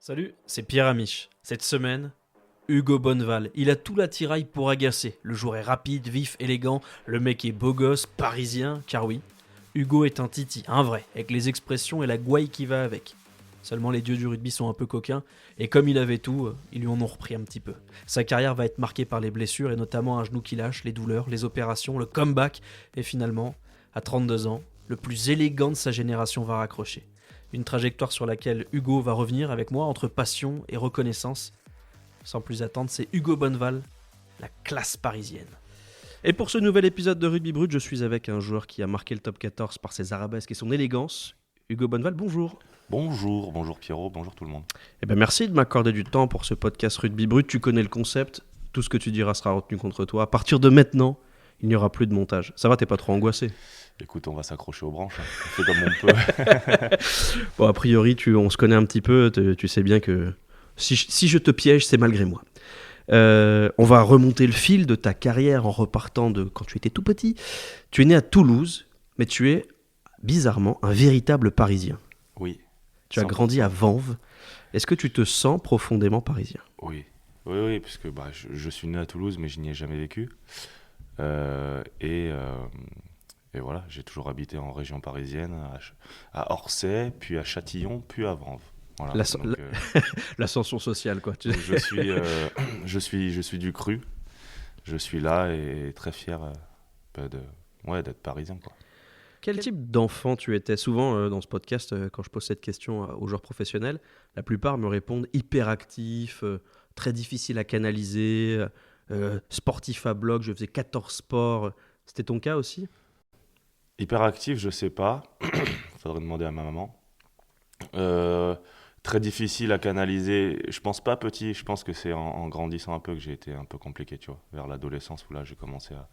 Salut, c'est Pierre Amiche. Cette semaine, Hugo Bonneval. Il a tout l'attirail pour agacer. Le joueur est rapide, vif, élégant. Le mec est beau gosse, parisien, car oui, Hugo est un titi, un vrai, avec les expressions et la gouaille qui va avec. Seulement les dieux du rugby sont un peu coquins, et comme il avait tout, ils lui en ont repris un petit peu. Sa carrière va être marquée par les blessures, et notamment un genou qui lâche, les douleurs, les opérations, le comeback, et finalement, à 32 ans, le plus élégant de sa génération va raccrocher. Une trajectoire sur laquelle Hugo va revenir avec moi entre passion et reconnaissance. Sans plus attendre, c'est Hugo Bonneval, la classe parisienne. Et pour ce nouvel épisode de Rugby Brut, je suis avec un joueur qui a marqué le top 14 par ses arabesques et son élégance. Hugo Bonneval, bonjour. Bonjour Pierrot, bonjour tout le monde. Eh ben merci de m'accorder du temps pour ce podcast Rugby Brut. Tu connais le concept, tout ce que tu diras sera retenu contre toi. À partir de maintenant, il n'y aura plus de montage. Ça va, t'es pas trop angoissé? Écoute, on va s'accrocher aux branches, hein. On fait comme on peut. Bon, a priori, on se connaît un petit peu, tu sais bien que si je te piège, c'est malgré moi. On va remonter le fil de ta carrière en repartant de quand tu étais tout petit. Tu es né à Toulouse, mais tu es bizarrement un véritable Parisien. Oui. Tu as 100%. grandi à Vanves. Est-ce que tu te sens profondément parisien? Oui, puisque je suis né à Toulouse, mais je n'y ai jamais vécu. Et voilà, j'ai toujours habité en région parisienne, à Orsay, puis à Châtillon, puis à Vanves. Voilà, L'ascension sociale, quoi. donc je suis du cru. Je suis là et très fier d'être parisien, quoi. Quel type d'enfant tu étais? Souvent, dans ce podcast, quand je pose cette question aux joueurs professionnels, la plupart me répondent hyperactif, très difficile à canaliser, sportif à bloc, je faisais 14 sports. C'était ton cas aussi? Hyperactif, je sais pas. Faudrait demander à ma maman. Très difficile à canaliser. Je pense pas petit. Je pense que c'est en grandissant un peu que j'ai été un peu compliqué, tu vois. Vers l'adolescence où là j'ai commencé à...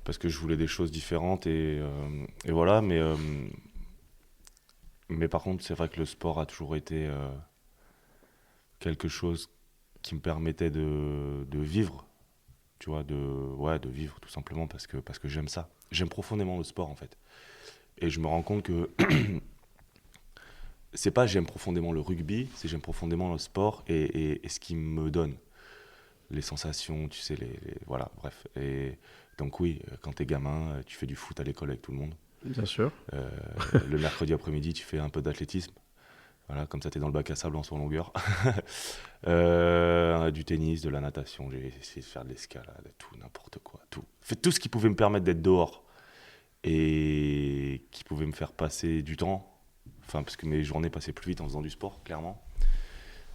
Parce que je voulais des choses différentes et voilà. Mais par contre, c'est vrai que le sport a toujours été quelque chose qui me permettait de vivre. Tu vois, de vivre tout simplement parce que j'aime ça. J'aime profondément le sport en fait. Et je me rends compte que c'est pas j'aime profondément le rugby, c'est j'aime profondément le sport et ce qu'il me donne. Les sensations, tu sais, voilà, bref. Et donc oui, quand t'es gamin, tu fais du foot à l'école avec tout le monde. Bien sûr. Le mercredi après-midi, tu fais un peu d'athlétisme. Voilà, comme ça, t'es dans le bac à sable en son longueur. Du tennis, de la natation, j'ai essayé de faire de l'escalade, tout, n'importe quoi, tout. Fait tout ce qui pouvait me permettre d'être dehors et qui pouvait me faire passer du temps. Enfin, parce que mes journées passaient plus vite en faisant du sport, clairement.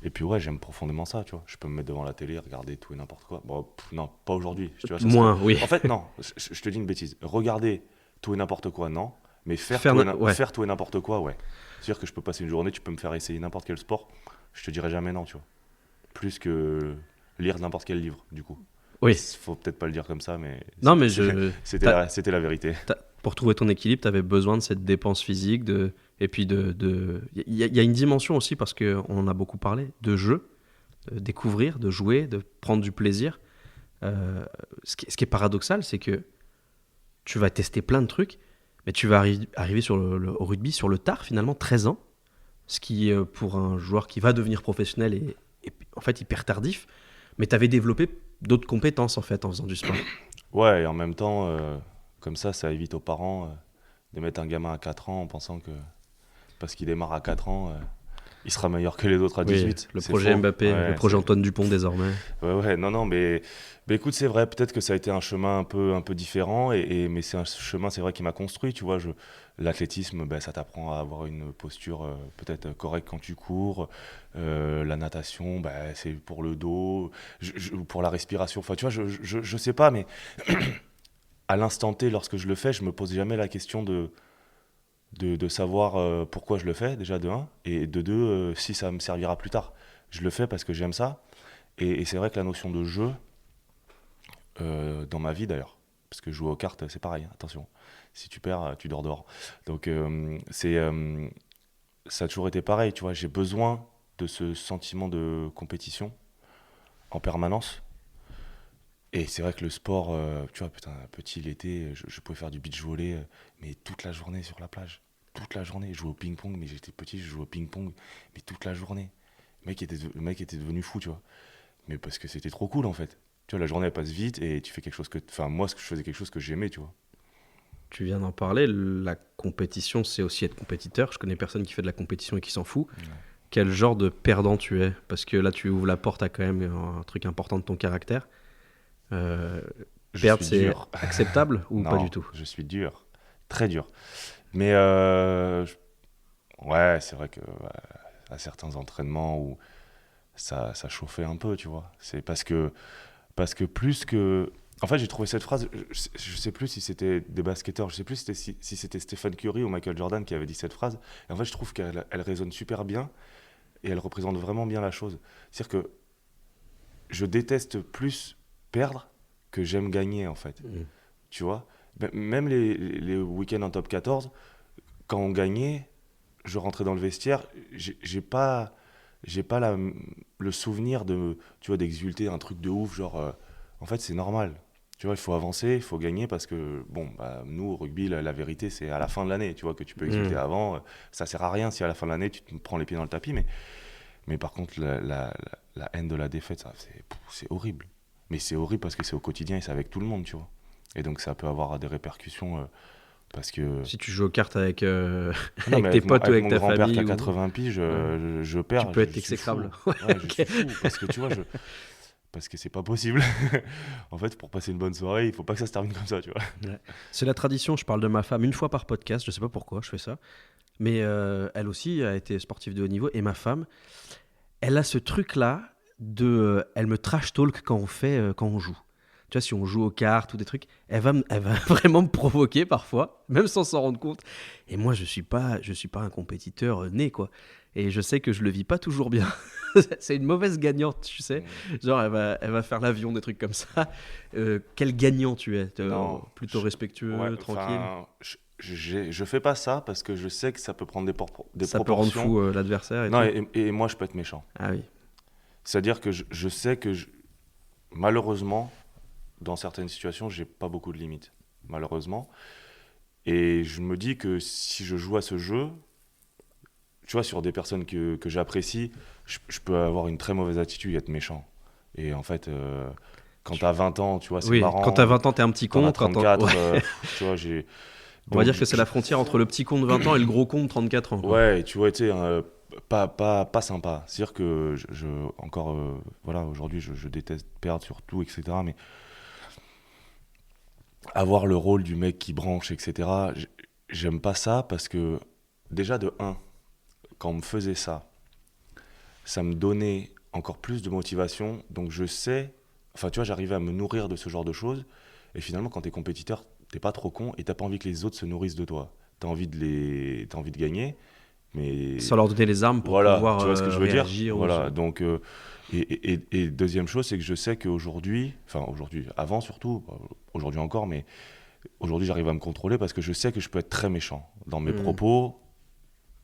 Et puis ouais, j'aime profondément ça, tu vois. Je peux me mettre devant la télé, regarder tout et n'importe quoi. Bon, non, pas aujourd'hui. Tu vois, ça Moins, serait... oui. En fait, non, je te dis une bêtise. Regarder tout et n'importe quoi, non. Mais faire tout et n'importe quoi, ouais. C'est-à-dire que je peux passer une journée, tu peux me faire essayer n'importe quel sport, je te dirai jamais non, tu vois. Plus que lire n'importe quel livre, du coup. Oui. Faut peut-être pas le dire comme ça, mais Non, mais c'était la vérité. pour trouver ton équilibre, tu avais besoin de cette dépense physique, et puis il y a une dimension aussi, parce qu'on en a beaucoup parlé, de jeu, de découvrir, de jouer, de prendre du plaisir. Ce qui est paradoxal, c'est que tu vas tester plein de trucs, mais tu vas arriver au rugby sur le tard, finalement, 13 ans, ce qui, pour un joueur qui va devenir professionnel, est en fait hyper tardif, mais tu avais développé d'autres compétences, en fait, en faisant du sport. Ouais, et en même temps, comme ça évite aux parents de mettre un gamin à 4 ans en pensant que parce qu'il démarre à 4 ans, il sera meilleur que les autres à 18. Oui, le C'est projet faux. Mbappé, Ouais, le projet Antoine Dupont désormais. ouais, non, mais écoute, c'est vrai, peut-être que ça a été un chemin un peu différent, mais c'est un chemin, c'est vrai, qui m'a construit, tu vois. L'athlétisme, ben, ça t'apprend à avoir une posture peut-être correcte quand tu cours. La natation, ben, c'est pour le dos, pour la respiration. Enfin, tu vois, je sais pas, mais à l'instant T, lorsque je le fais, je me pose jamais la question de savoir pourquoi je le fais, déjà de un, et de deux, si ça me servira plus tard. Je le fais parce que j'aime ça. Et c'est vrai que la notion de jeu, dans ma vie d'ailleurs, parce que jouer aux cartes, c'est pareil, hein, attention. Si tu perds, tu dors dehors. Donc ça a toujours été pareil, tu vois. J'ai besoin de ce sentiment de compétition en permanence. Et c'est vrai que le sport, tu vois, putain, petit l'été, je pouvais faire du beach volley, mais toute la journée sur la plage. Toute la journée. Je jouais au ping-pong, mais j'étais petit, je jouais au ping-pong, mais toute la journée. Le mec était devenu fou, tu vois. Mais parce que c'était trop cool, en fait. Tu vois, la journée, elle passe vite et tu fais quelque chose que... Enfin, moi, je faisais quelque chose que j'aimais, tu vois. Tu viens d'en parler, la compétition, c'est aussi être compétiteur. Je connais personne qui fait de la compétition et qui s'en fout. Ouais. Quel genre de perdant tu es? Parce que là, tu ouvres la porte à quand même un truc important de ton caractère. Euh, Je Perdre, suis c'est dur. acceptable ou pas du Non, tout? je suis dur. Très dur. Mais ouais, c'est vrai que à certains entraînements où ça chauffait un peu, tu vois. C'est parce que plus que... En fait, j'ai trouvé cette phrase, je sais plus si c'était des basketteurs, je sais plus si c'était Stephen Curry ou Michael Jordan qui avait dit cette phrase. Et en fait, je trouve qu'elle résonne super bien et elle représente vraiment bien la chose. C'est-à-dire que je déteste plus perdre que j'aime gagner, en fait. Mm. Tu vois? Même les week-ends en top 14, quand on gagnait, je rentrais dans le vestiaire, j'ai pas le souvenir de, tu vois, d'exulter un truc de ouf, genre, en fait, c'est normal. Tu vois, il faut avancer, il faut gagner parce que, bon, bah, nous, au rugby, la vérité, c'est à la fin de l'année, tu vois, que tu peux exulter Mm. avant. Ça sert à rien si à la fin de l'année, tu te prends les pieds dans le tapis, mais par contre, la haine de la défaite, ça, c'est horrible. Mais c'est horrible parce que c'est au quotidien et c'est avec tout le monde, tu vois. Et donc, ça peut avoir des répercussions parce que Si tu joues aux cartes avec, non, mais avec tes potes ou avec avec mon ta grand-père qui famille, a ou... 80 piges, Ouais. je Tu perds, peux être je suis fou. exécrable. Ouais, je Ok. suis fou parce que tu vois, parce que c'est pas possible. En fait, pour passer une bonne soirée, il faut pas que ça se termine comme ça, tu vois. Ouais. C'est la tradition, je parle de ma femme une fois par podcast, je sais pas pourquoi je fais ça. Mais elle aussi a été sportive de haut niveau. Et ma femme, elle a ce truc-là elle me trash talk quand on joue. Tu vois, si on joue aux cartes ou des trucs, elle va vraiment me provoquer parfois, même sans s'en rendre compte. Et moi, je suis pas un compétiteur né, quoi. Et je sais que je le vis pas toujours bien. C'est une mauvaise gagnante, tu sais. Mm. Genre, elle va faire l'avion, des trucs comme ça. Quel gagnant tu es? Non, Plutôt ouais, respectueux, tranquille. enfin, je fais pas ça parce que je sais que ça peut prendre des Ça peut rendre proportions. fou l'adversaire et Non, tout. et moi, je peux être méchant. Ah oui. C'est-à-dire que je sais que malheureusement, dans certaines situations, j'ai pas beaucoup de limites, malheureusement. Et je me dis que si je joue à ce jeu, tu vois, sur des personnes que j'apprécie, je peux avoir une très mauvaise attitude et être méchant. Et en fait, quand Tu- t'as 20 ans, tu vois, c'est Oui, quand marrant. t'as 20 ans, t'es un petit T'en con. as 34, Ouais. tu vois, j'ai... On va Donc, dire que c'est la frontière entre le petit con de 20 ans et le gros con de 34 ans, quoi. ouais, tu vois, tu sais, pas sympa. C'est-à-dire que, encore, voilà, aujourd'hui, je déteste perdre sur tout, etc. Mais avoir le rôle du mec qui branche, etc., j'aime pas ça parce que, déjà, de un, quand on me faisait ça me donnait encore plus de motivation. Donc je sais, enfin tu vois, j'arrivais à me nourrir de ce genre de choses. Et finalement, quand t'es compétiteur, t'es pas trop con et t'as pas envie que les autres se nourrissent de toi. T'as envie de gagner, mais Sans leur donner les armes pour voilà, pouvoir tu vois ce que je veux dire? réagir Voilà, donc et deuxième chose, c'est que je sais qu'aujourd'hui, enfin aujourd'hui, avant surtout, aujourd'hui encore, mais aujourd'hui j'arrive à me contrôler parce que je sais que je peux être très méchant dans mes Hmm. propos,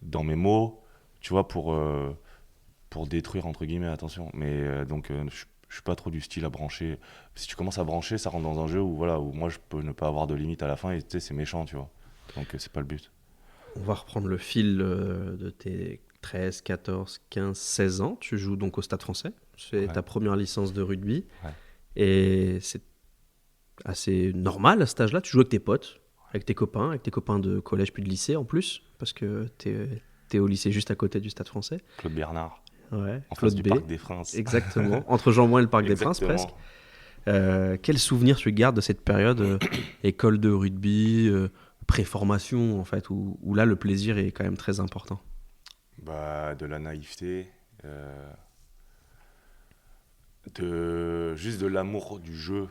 dans mes mots, tu vois, pour détruire entre guillemets, attention. Mais donc je suis pas trop du style à brancher. Si tu commences à brancher, ça rentre dans un jeu où voilà, où moi je peux ne pas avoir de limite à la fin et tu sais c'est méchant, tu vois. Donc c'est pas le but. On va reprendre le fil de tes 13, 14, 15, 16 ans. Tu joues donc au Stade français. C'est Ouais. ta première licence de rugby. Ouais. Et c'est assez normal à cet âge-là. Tu joues avec tes copains de collège puis de lycée en plus, parce que t'es au lycée juste à côté du Stade français. Claude Bernard, Ouais, en face Claude du B. Parc des Princes. Exactement. Entre Jean-Bouin et le Parc des Princes, Exactement. presque. Quel souvenir tu gardes de cette période école de rugby, préformation, en fait, où là, le plaisir est quand même très important? Bah de la naïveté, de juste de l'amour du jeu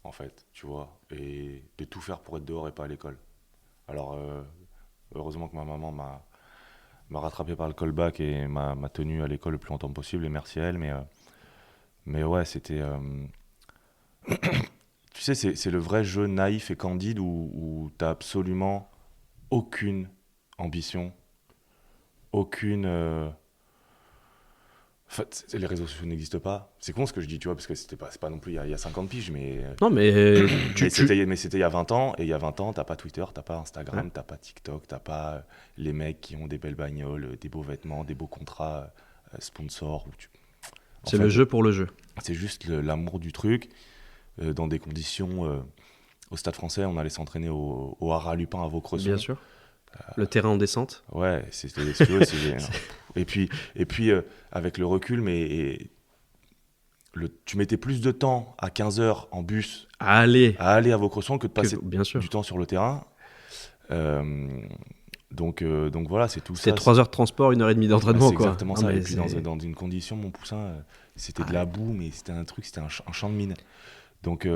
en fait, tu vois, et de tout faire pour être dehors et pas à l'école. Alors heureusement que ma maman m'a rattrapé par le callback et m'a tenu à l'école le plus longtemps possible et merci à elle, mais ouais, c'était tu sais, c'est le vrai jeu naïf et candide où t'as absolument aucune ambition, aucune en fait, les réseaux sociaux n'existent pas. C'est con ce que je dis, tu vois, parce que c'est pas non plus il y a 50 piges, Non, mais mais c'était il y a 20 ans, et il y a 20 ans, t'as pas Twitter, t'as pas Instagram, Ouais. t'as pas TikTok, t'as pas les mecs qui ont des belles bagnoles, des beaux vêtements, des beaux contrats sponsor. C'est le jeu pour le jeu. C'est juste l'amour du truc, dans des conditions... au Stade Français, on allait s'entraîner au Haras Lupin à Vaucresson. Bien sûr. Le terrain en descente. Ouais, c'était si tu veux, et puis avec le recul, tu mettais plus de temps à 15h en bus Allez. à aller à Vaucresson que de passer Bien sûr. du temps sur le terrain. Donc voilà, c'est tout ça. C'est 3 heures de transport, 1h30 d'entraînement. C'est exactement ça. Non, Et puis dans une condition, mon poussin, c'était de la boue, mais c'était un champ de mine. Donc,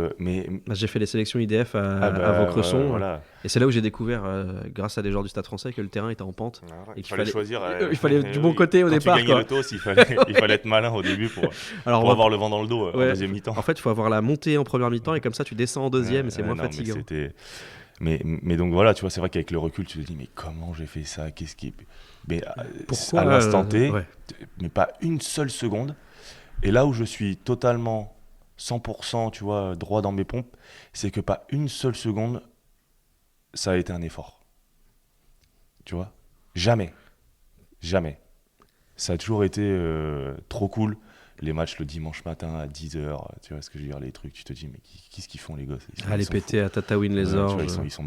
j'ai fait les sélections IDF à Vaucresson. Voilà. Et c'est là où j'ai découvert, grâce à des joueurs du Stade Français, que le terrain était en pente. Et qu'il fallait choisir. Il fallait du bon côté au départ. Quand tu gagnais le toss, il fallait être malin au début pour avoir le vent dans le dos en deuxième mi-temps. En fait, il faut avoir la montée en première mi-temps et comme ça, tu descends en deuxième et c'est moins fatigant. Mais donc voilà, tu vois, c'est vrai qu'avec le recul, tu te dis, mais comment j'ai fait ça? Qu'est-ce qui... Mais pourquoi, à l'instant T, mais pas une seule seconde. Et là où je suis totalement 100%, tu vois, droit dans mes pompes, c'est que pas une seule seconde, ça a été un effort. Tu vois? Jamais. Ça a toujours été trop cool. Les matchs le dimanche matin à 10h, tu vois ce que je veux dire, les trucs, tu te dis, mais qu'est-ce qu'ils font les gosses? Aller péter à Tataouine-les-Orges. Ils sont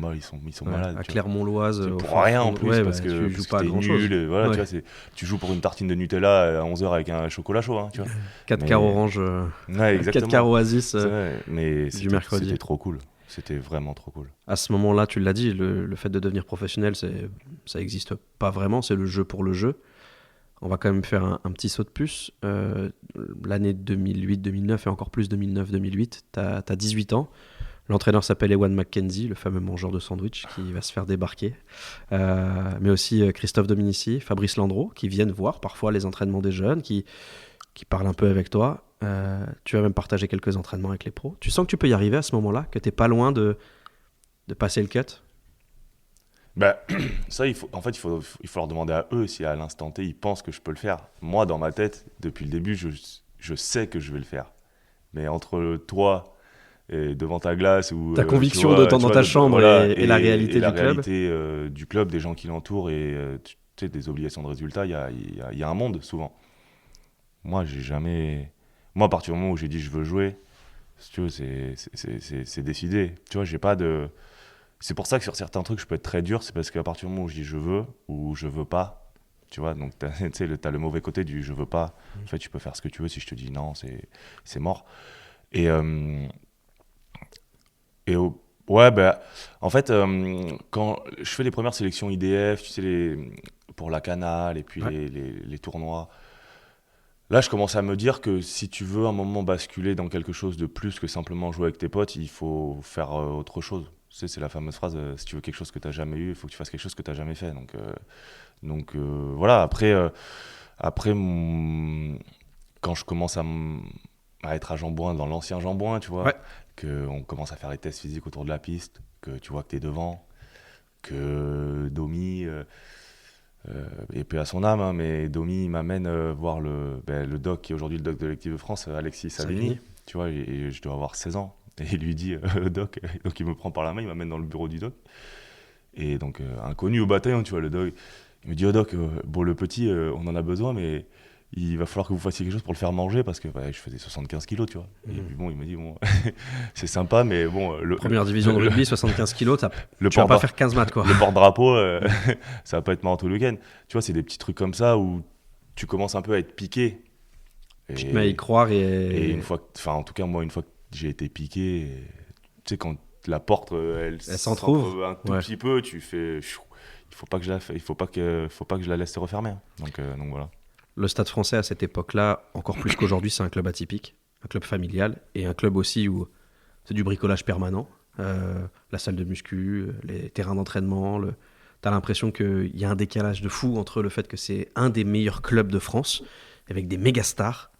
malades. À Clermont-Loise. Pour rien en plus, parce que tu joues pas à grand-chose. Voilà, tu vois, tu joues pour une tartine de Nutella à 11h avec un chocolat chaud. Hein, tu vois. 4 quarts orange, 4 quarts oasis mais du mercredi. C'était trop cool. C'était vraiment trop cool. À ce moment-là, tu l'as dit, le fait de devenir professionnel, ça n'existe pas vraiment, c'est le jeu pour le jeu. On va quand même faire un petit saut de puce. L'année 2008-2009 et encore plus 2009-2008, tu as 18 ans. L'entraîneur s'appelle Ewan McKenzie, le fameux mangeur de sandwich qui va se faire débarquer. Mais aussi Christophe Dominici, Fabrice Landreau, qui viennent voir parfois les entraînements des jeunes, qui parlent un peu avec toi. Tu vas même partager quelques entraînements avec les pros. Tu sens que tu peux y arriver à ce moment-là, que tu n'es pas loin de passer le cut? Ça, il faut leur demander à eux si à l'instant T, ils pensent que je peux le faire. Moi, dans ma tête, depuis le début, je sais que je vais le faire. Mais entre toi et devant ta glace ou ta conviction dans ta chambre et la réalité du club, réalité du club, des gens qui l'entourent et tu sais, des obligations de résultat, il y a un monde souvent. Moi, à partir du moment où j'ai dit je veux jouer, si tu veux, c'est décidé. Tu vois, j'ai pas de... C'est pour ça que sur certains trucs, je peux être très dur, c'est parce qu'à partir du moment où je dis je veux ou je veux pas, tu vois, donc t'as le mauvais côté du je veux pas. En fait, tu peux faire ce que tu veux, si je te dis non, c'est mort. En fait, quand je fais les premières sélections IDF, tu sais, pour la Canal et puis les tournois, là, je commence à me dire que si tu veux un moment basculer dans quelque chose de plus que simplement jouer avec tes potes, il faut faire autre chose. Tu sais, c'est la fameuse phrase, si tu veux quelque chose que tu n'as jamais eu, il faut que tu fasses quelque chose que tu n'as jamais fait. Donc voilà, après quand je commence à être à Jean-Bouin, dans l'ancien Jean-Bouin, tu vois, qu'on commence à faire les tests physiques autour de la piste, que tu vois que tu es devant, que Domi... et peu à son âme, hein, mais Domi m'amène voir le doc qui est aujourd'hui le doc de l'équipe de France, Alexis Savigny, tu vois, et je dois avoir 16 ans. Et il lui dit, doc, donc il me prend par la main, il m'amène dans le bureau du doc. Et donc, inconnu au bataillon, tu vois, le doc, il me dit, doc, bon, le petit, on en a besoin, mais il va falloir que vous fassiez quelque chose pour le faire manger, parce que je faisais 75 kilos, tu vois. Et puis bon, il m'a dit, bon, c'est sympa, mais bon... Première division de rugby, 75 kilos, tu vas pas faire 15 maths, quoi. Le porte-drapeau, ça va pas être marrant tout le week-end. Tu vois, c'est des petits trucs comme ça où tu commences un peu à être piqué. Tu te mets à y croire et une fois, en tout cas, moi, une fois que j'ai été piqué, tu sais, quand la porte, elle s'entrouvre un tout petit peu, tu fais... Il faut pas que je la laisse se refermer. Donc voilà. Le Stade Français, à cette époque-là, encore plus qu'aujourd'hui, c'est un club atypique, un club familial, et un club aussi où c'est du bricolage permanent. La salle de muscu, les terrains d'entraînement, t'as l'impression qu'il y a un décalage de fou entre le fait que c'est un des meilleurs clubs de France, avec des méga stars,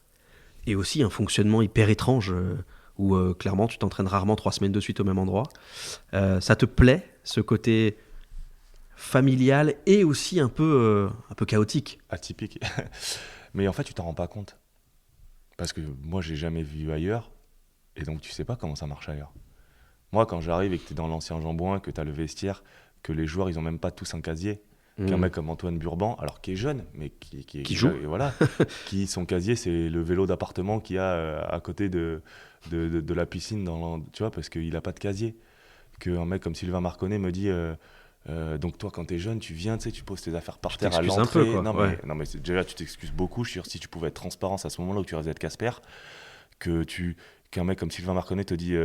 et aussi un fonctionnement hyper étrange, où clairement tu t'entraînes rarement 3 semaines de suite au même endroit. Ça te plaît, ce côté familial et aussi un peu chaotique. Atypique. Mais en fait, tu t'en rends pas compte. Parce que moi, j'ai jamais vu ailleurs. Et donc, tu sais pas comment ça marche ailleurs. Moi, quand j'arrive et que tu es dans l'ancien Jean-Bouin, que tu as le vestiaire, que les joueurs, ils ont même pas tous un casier. qu'un mec comme Antoine Burban, alors qui est jeune, mais Qui joue. Voilà, qui son casier, c'est le vélo d'appartement qu'il y a à côté de la piscine, tu vois, parce qu'il n'a pas de casier. Qu'un mec comme Sylvain Marconnet me dit donc toi quand t'es jeune tu viens, tu sais, tu poses tes affaires par terre à t'excuses un l'entrée. peu, quoi. Non Ouais. mais déjà tu t'excuses beaucoup. Je suis sûr si tu pouvais être transparent à ce moment-là où tu restes être Casper, qu'un mec comme Sylvain Marconnet te dit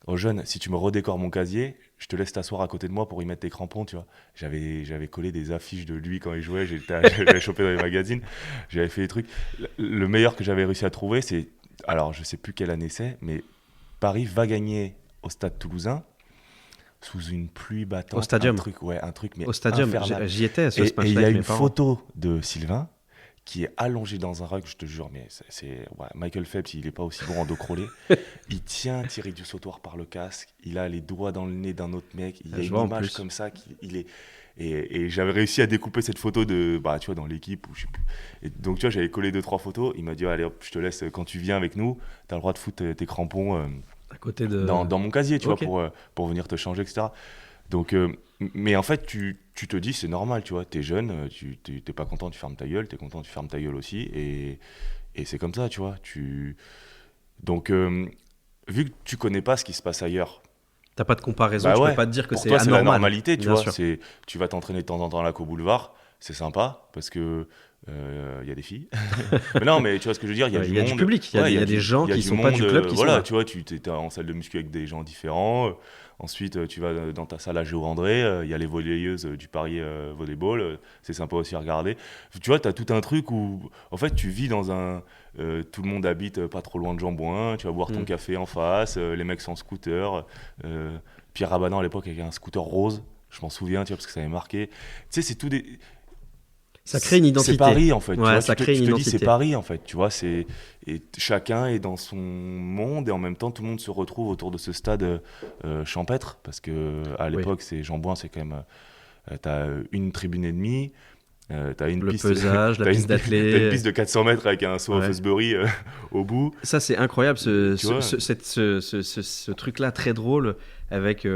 aux jeunes, si tu me redécores mon casier, je te laisse t'asseoir à côté de moi pour y mettre tes crampons, tu vois. J'avais collé des affiches de lui quand il jouait, j'avais chopé dans les magazines, j'avais fait des trucs. Le meilleur que j'avais réussi à trouver, c'est, alors je sais plus quelle année c'est, mais Paris va gagner au Stade Toulousain sous une pluie battante. Au Stadium. Un truc mais Au Stadium, infernal. j'y étais à ce Et match-là il y a avec mes une parents. photo de Sylvain qui est allongé dans un rug, je te jure, mais ouais, Michael Phelps, il est pas aussi bon en dos crawlé. Il tient Thierry du Sautoir par le casque, il a les doigts dans le nez d'un autre mec, il y a Je une vois en image plus. comme ça, il est... Et j'avais réussi à découper cette photo tu vois, dans l'équipe, ou je sais plus. Et donc, tu vois, j'avais collé 2-3 photos, il m'a dit, allez hop, je te laisse, quand tu viens avec nous, t'as le droit de foutre tes crampons À côté de. dans mon casier, tu Ok. vois, pour venir te changer, etc. Donc, mais en fait, tu te dis, c'est normal, tu vois, t'es jeune, t'es pas content, tu fermes ta gueule, t'es content, tu fermes ta gueule aussi, et c'est comme ça, tu vois. Donc, vu que tu connais pas ce qui se passe ailleurs, T'as pas de comparaison, bah tu ouais, peux pas te dire que pour c'est toi, c'est la anormal. normalité, tu Bien vois. sûr. Tu vas t'entraîner de temps en temps à la Boulevard, c'est sympa, parce que il y a des filles. Mais non, mais tu vois ce que je veux dire, il y a Ouais, du il y a monde. du public, il y a Ouais, des gens il y a qui du sont pas monde, du club qui sont voilà, là. tu vois, tu es en salle de muscu avec des gens différents. Ensuite, tu vas dans ta salle à Géo André, il y a les volleyeuses du Paris Volleyball, c'est sympa aussi à regarder. Tu vois, tu as tout un truc où, en fait, tu vis dans un... tout le monde habite pas trop loin de Jambouin, tu vas boire ton café en face, les mecs sont en scooter. Pierre Rabadan à l'époque avec un scooter rose, je m'en souviens, tu vois, parce que ça m'avait marqué. Tu sais, c'est tout des... Ça crée une identité. C'est Paris en fait, tu Ouais, vois, ça crée une tu te dis identité. c'est Paris en fait, tu vois, et chacun est dans son monde et en même temps tout le monde se retrouve autour de ce stade champêtre parce que à l'époque c'est Jambouin, c'est quand même t'as une tribune et demie, t'as une Le piste, pesage, la t'as piste t'as une d'athlée. piste de 400 mètres avec un saut à Ouais. Fosbury au bout. Ça, c'est incroyable, Tu vois. ce truc-là très drôle avec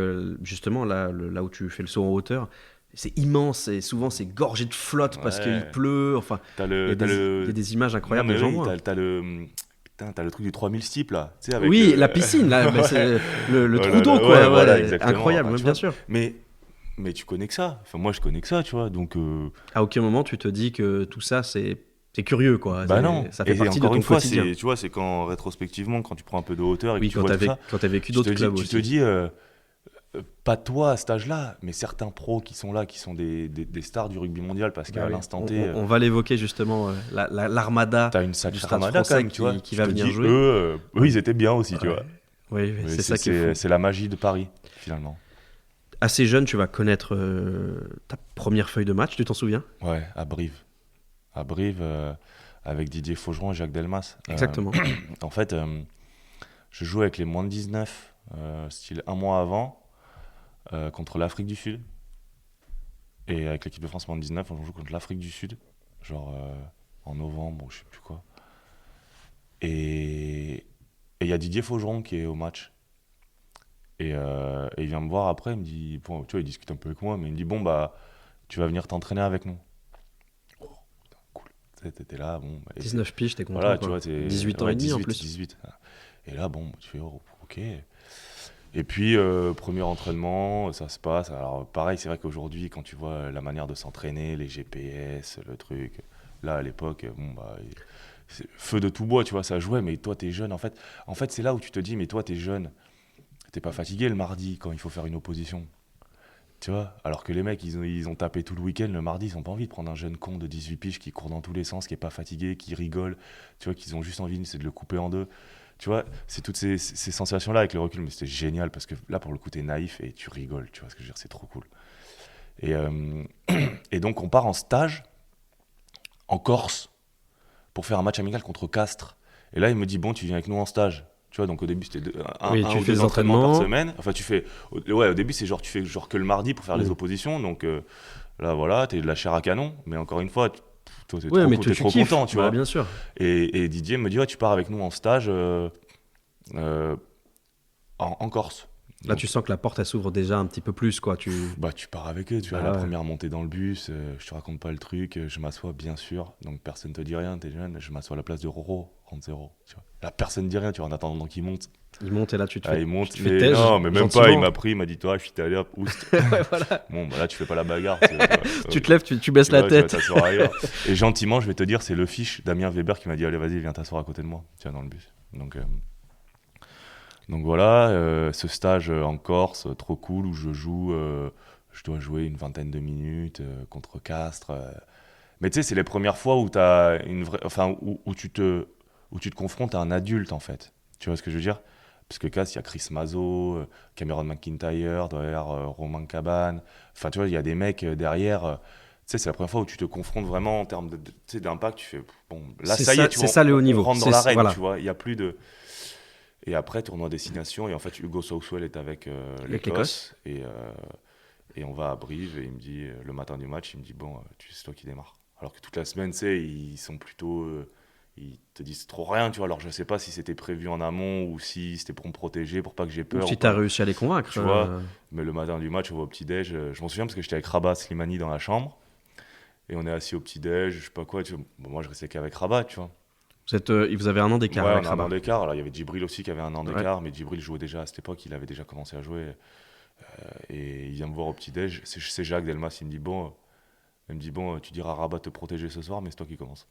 justement là où tu fais le saut en hauteur. C'est immense et souvent c'est gorgé de flotte parce qu'il Ouais. pleut. Enfin, T'as il y a le, t'as il y a le... des images Non incroyables mais de oui, Jean-Bouin. t'as le truc du 3000 steeple là, tu sais avec Oui, la piscine, là, bah, Ouais. c'est le Oh trou là d'eau, là, quoi. ouais, Ouais, voilà, exactement. incroyable, Enfin, ouais, tu bien vois. sûr. Mais tu connais que ça. Enfin, moi, je connais que ça, tu vois. Donc, À aucun moment tu te dis que tout ça, c'est curieux, quoi. bah non. Ça fait Et partie de encore ton une fois, quotidien. tu vois, c'est quand rétrospectivement, quand tu prends un peu de hauteur et Oui, que tu vois tout ça, quand t'as vécu d'autres clubs tu aussi. te dis, pas toi à cet âge-là, mais certains pros qui sont là, qui sont des stars du rugby mondial, parce Bah qu'à oui. l'instant T, On va l'évoquer justement, l'armada t'as une du sacrée Stade armada quand français même, tu vois. qui Je va te venir dis, jouer. eux, ils étaient bien aussi, tu Ouais. vois. Oui, Mais c'est ça qui est fou. c'est la magie de Paris, finalement. Assez jeune, tu vas connaître ta première feuille de match, tu t'en souviens? Ouais, à Brive. À Brive, avec Didier Faugeron et Jacques Delmas. Exactement. En fait, je jouais avec les moins de 19, style un mois avant, contre l'Afrique du Sud. Et avec l'équipe de France moins de 19, on joue contre l'Afrique du Sud, genre en novembre ou je sais plus quoi. Et il y a Didier Faugeron qui est au match. Et il vient me voir après, il me dit, bon, tu vois, il discute un peu avec moi, mais il me dit, bon, bah, tu vas venir t'entraîner avec nous. Oh, putain, cool. Tu sais, t'étais là, bon. 19 piges, t'es content, voilà, quoi. tu vois, t'es 18 ans et demi, en plus. 18. Et là, bon, tu fais, oh, ok. Et puis, premier entraînement, ça se passe. Alors, pareil, c'est vrai qu'aujourd'hui, quand tu vois la manière de s'entraîner, les GPS, le truc, là, à l'époque, bon, bah, c'est feu de tout bois, tu vois, ça jouait, mais toi, t'es jeune. En fait, c'est là où tu te dis, mais toi, t'es jeune. T'es pas fatigué le mardi quand il faut faire une opposition. Tu vois, alors que les mecs, ils ont tapé tout le week-end, le mardi, ils ont pas envie de prendre un jeune con de 18 piges qui court dans tous les sens, qui est pas fatigué, qui rigole. Tu vois, qu'ils ont juste envie, c'est de le couper en deux. Tu vois, c'est toutes ces sensations-là avec le recul, mais c'était génial parce que là, pour le coup, t'es naïf et tu rigoles. Tu vois ce que je veux dire, c'est trop cool. Et donc, on part en stage en Corse pour faire un match amical contre Castres. Et là, il me dit, bon, tu viens avec nous en stage. Tu vois, donc au début, c'était un ou fais deux des entraînements par entraînements. semaine. Enfin, au début, c'est genre, tu fais genre que le mardi pour faire les oppositions. Donc là, voilà, t'es de la chair à canon. Mais encore une fois, toi, t'es Ouais, mais t'es tu trop kiffes. content, tu Bah, vois. bien sûr. Et Didier me dit, ouais, tu pars avec nous en stage en Corse. Là, Donc, tu sens que la porte, elle s'ouvre déjà un petit peu plus, quoi. bah, tu pars avec eux, tu vois, Bah la ouais. première montée dans le bus, je te raconte pas le truc, je m'assois bien sûr, donc personne te dit rien, t'es jeune, je m'assois à la place de Roro, 30-0, tu vois. Là, personne dit rien, tu vois, en attendant qu'il monte. Il monte et là, tu te Ah, fais, il monte, tu te fais mais tège, non, mais même pas, il gentiment. m'a pris, il m'a dit, toi, je suis allé, hop, oust. Ouais, voilà. Bon, bah là, tu fais pas la bagarre, tu vois, Tu te lèves, tu baisses tu la vois, tu vas tête. t'asseoir ailleurs. Et gentiment, je vais te dire, c'est le fiche, Damien Weber, qui m'a dit, allez, vas-y, viens t'asseoir à côté de moi, tu vois, dans le bus. Donc voilà, ce stage en Corse, trop cool, où je dois jouer une vingtaine de minutes contre Castres. Mais tu sais, c'est les premières fois où, t'as une vraie, enfin, où tu te confrontes à un adulte, en fait. Tu vois ce que je veux dire? Parce que Castres, il y a Chris Mazo, Cameron McIntyre, derrière Romain Cabane. Enfin, tu vois, il y a des mecs derrière. Tu sais, c'est la première fois où tu te confrontes vraiment en termes tu sais, d'impact. Tu fais, bon, là, ça y est, tu C'est vois, ça le haut on niveau. rentre dans l'arène, Voilà, tu vois. Il y a plus de. Et après, tournoi destination. Et en fait, Hugo Southwell est avec avec l'Écosse. l'Écosse. Et on va à Brive. Et il me dit, le matin du match, il me dit, bon, c'est toi qui démarre. Alors que toute la semaine, tu sais, ils sont plutôt. Ils te disent trop rien, tu vois. Alors je sais pas si c'était prévu en amont ou si c'était pour me protéger, pour pas que j'ai Ou peur ou si tu as pas. réussi à les convaincre. Tu vois. Mais le matin du match, on va au petit-déj. Je m'en souviens parce que j'étais avec Rabat Slimani dans la chambre. Et on est assis au petit-déj, je sais pas quoi. Tu vois. Bon, moi, je restais qu'avec Rabat, tu vois. Vous avez un an d'écart Ouais, avec on a un an Rabat. d'écart. Alors, il y avait Djibril aussi qui avait un an Ouais. d'écart, mais Djibril jouait déjà à cette époque, il avait déjà commencé à jouer. Et il vient me voir au petit-déj. C'est Jacques Delmas, il me dit, bon, tu diras à Rabat de te protéger ce soir, mais c'est toi qui commence.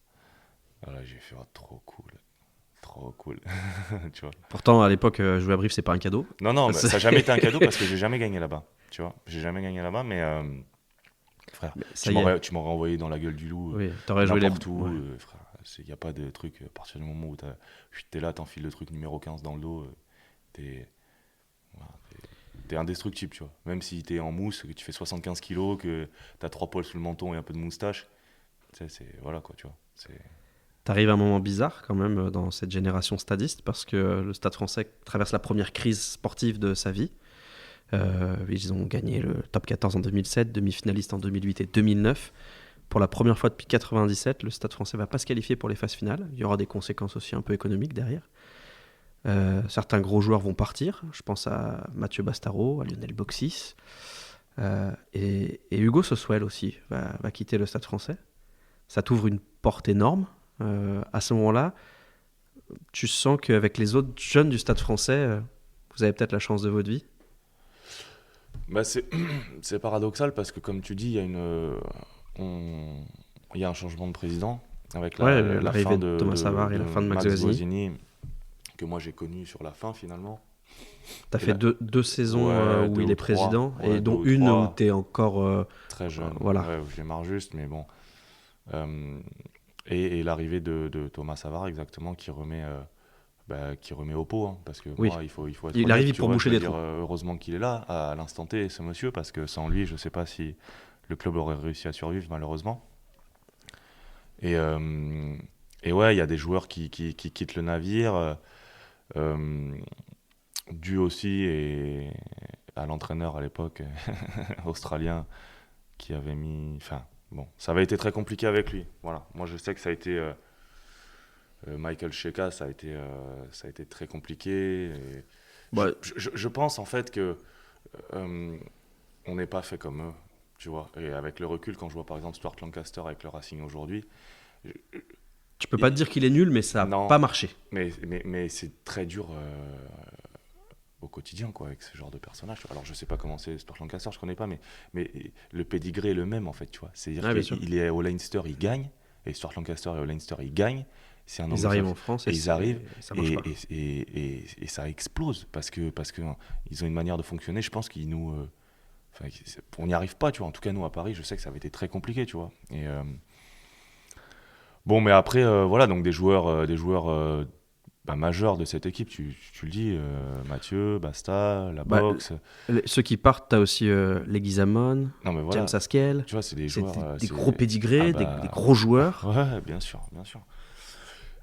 Voilà, j'ai fait, oh, trop cool. Trop cool. Tu vois. Pourtant, à l'époque, jouer à Brive, c'est pas un cadeau. Non, non, mais C'est- ça n'a jamais été un cadeau parce que j'ai jamais gagné là-bas. Tu vois, j'ai jamais gagné là-bas, mais frère, Mais ça y est. tu m'aurais envoyé dans la gueule du loup Oui, t'aurais joué les. n'importe où, Ouais. frère. Il n'y a pas de truc. À partir du moment où t'es là, t'enfiles le truc numéro 15 dans le dos, t'es voilà, t'es indestructible, tu vois. Même si t'es en mousse, que tu fais 75 kilos, que t'as 3 poils sous le menton et un peu de moustache, tu sais, c'est. Voilà quoi, tu vois. T'arrives à un moment bizarre quand même dans cette génération stadiste parce que le Stade français traverse la première crise sportive de sa vie. Ils ont gagné le top 14 en 2007, demi-finaliste en 2008 et 2009. Pour la première fois depuis 97, le Stade français va pas se qualifier pour les phases finales. Il y aura des conséquences aussi un peu économiques derrière. Certains gros joueurs vont partir. Je pense à Mathieu Bastaro, à Lionel Boxis. Et Hugo Soswell aussi va quitter le Stade français. Ça t'ouvre une porte énorme. À ce moment-là, tu sens qu'avec les autres jeunes du Stade français, vous avez peut-être la chance de votre vie. Bah, c'est paradoxal parce que, comme tu dis, il y a un changement de président avec Ouais, la l'arrivée fin de Thomas Savard et la fin de Max Guazzini. que moi j'ai connu sur la fin finalement. T'as Et fait là, deux saisons ouais, où deux il ou est trois, président ouais, et deux dont ou une où trois, t'es encore. très jeune, Voilà. ouais, où je démarre juste, mais bon. Euh, et l'arrivée de Thomas Savard, exactement, qui remet au pot, hein, parce que Oui. moi, il faut être Il honnête, arrive tu pour vois, boucher je veux des dire, trous. heureusement qu'il est là à l'instant T, ce monsieur, parce que sans lui, je sais pas si le club aurait réussi à survivre, malheureusement. Et, euh, et ouais, il y a des joueurs qui quittent le navire, euh, dû aussi à l'entraîneur à l'époque, australien, qui avait mis... Enfin, bon, ça avait été très compliqué avec lui. Voilà. Moi, je sais que ça a été... Michael Cheika, ça a été très compliqué. Et Bah, je pense en fait que euh, on n'est pas fait comme eux, tu vois. Et avec le recul, quand je vois par exemple Stuart Lancaster avec le Racing aujourd'hui, tu peux pas te il- dire qu'il est nul, mais ça a non, pas marché. mais c'est très dur au quotidien, quoi, avec ce genre de personnage. Alors, je sais pas comment c'est Stuart Lancaster, je connais pas, mais le pédigré est le même, en fait, tu vois. C'est-à-dire Ouais, bien sûr. qu'il est au Leinster, il gagne, et Stuart Lancaster est au Leinster, il gagne. C'est un Ils anglophone. arrivent en France Et ils arrivent, ça marche pas. et ça explose, parce que ils ont une manière de fonctionner, je pense qu'ils nous... enfin, on n'y arrive pas, tu vois. En tout cas, nous, à Paris, je sais que ça avait été très compliqué, tu vois. Bon, mais après, voilà, donc des joueurs majeurs de cette équipe, tu le dis, Mathieu, Basta, la Bah, boxe. ceux qui partent, t'as aussi les Guizamon, Non, mais James voilà, Haskell. tu vois, c'est des C'est joueurs. des gros pédigrés, Ah des bah, gros joueurs. ouais, bien sûr, bien sûr.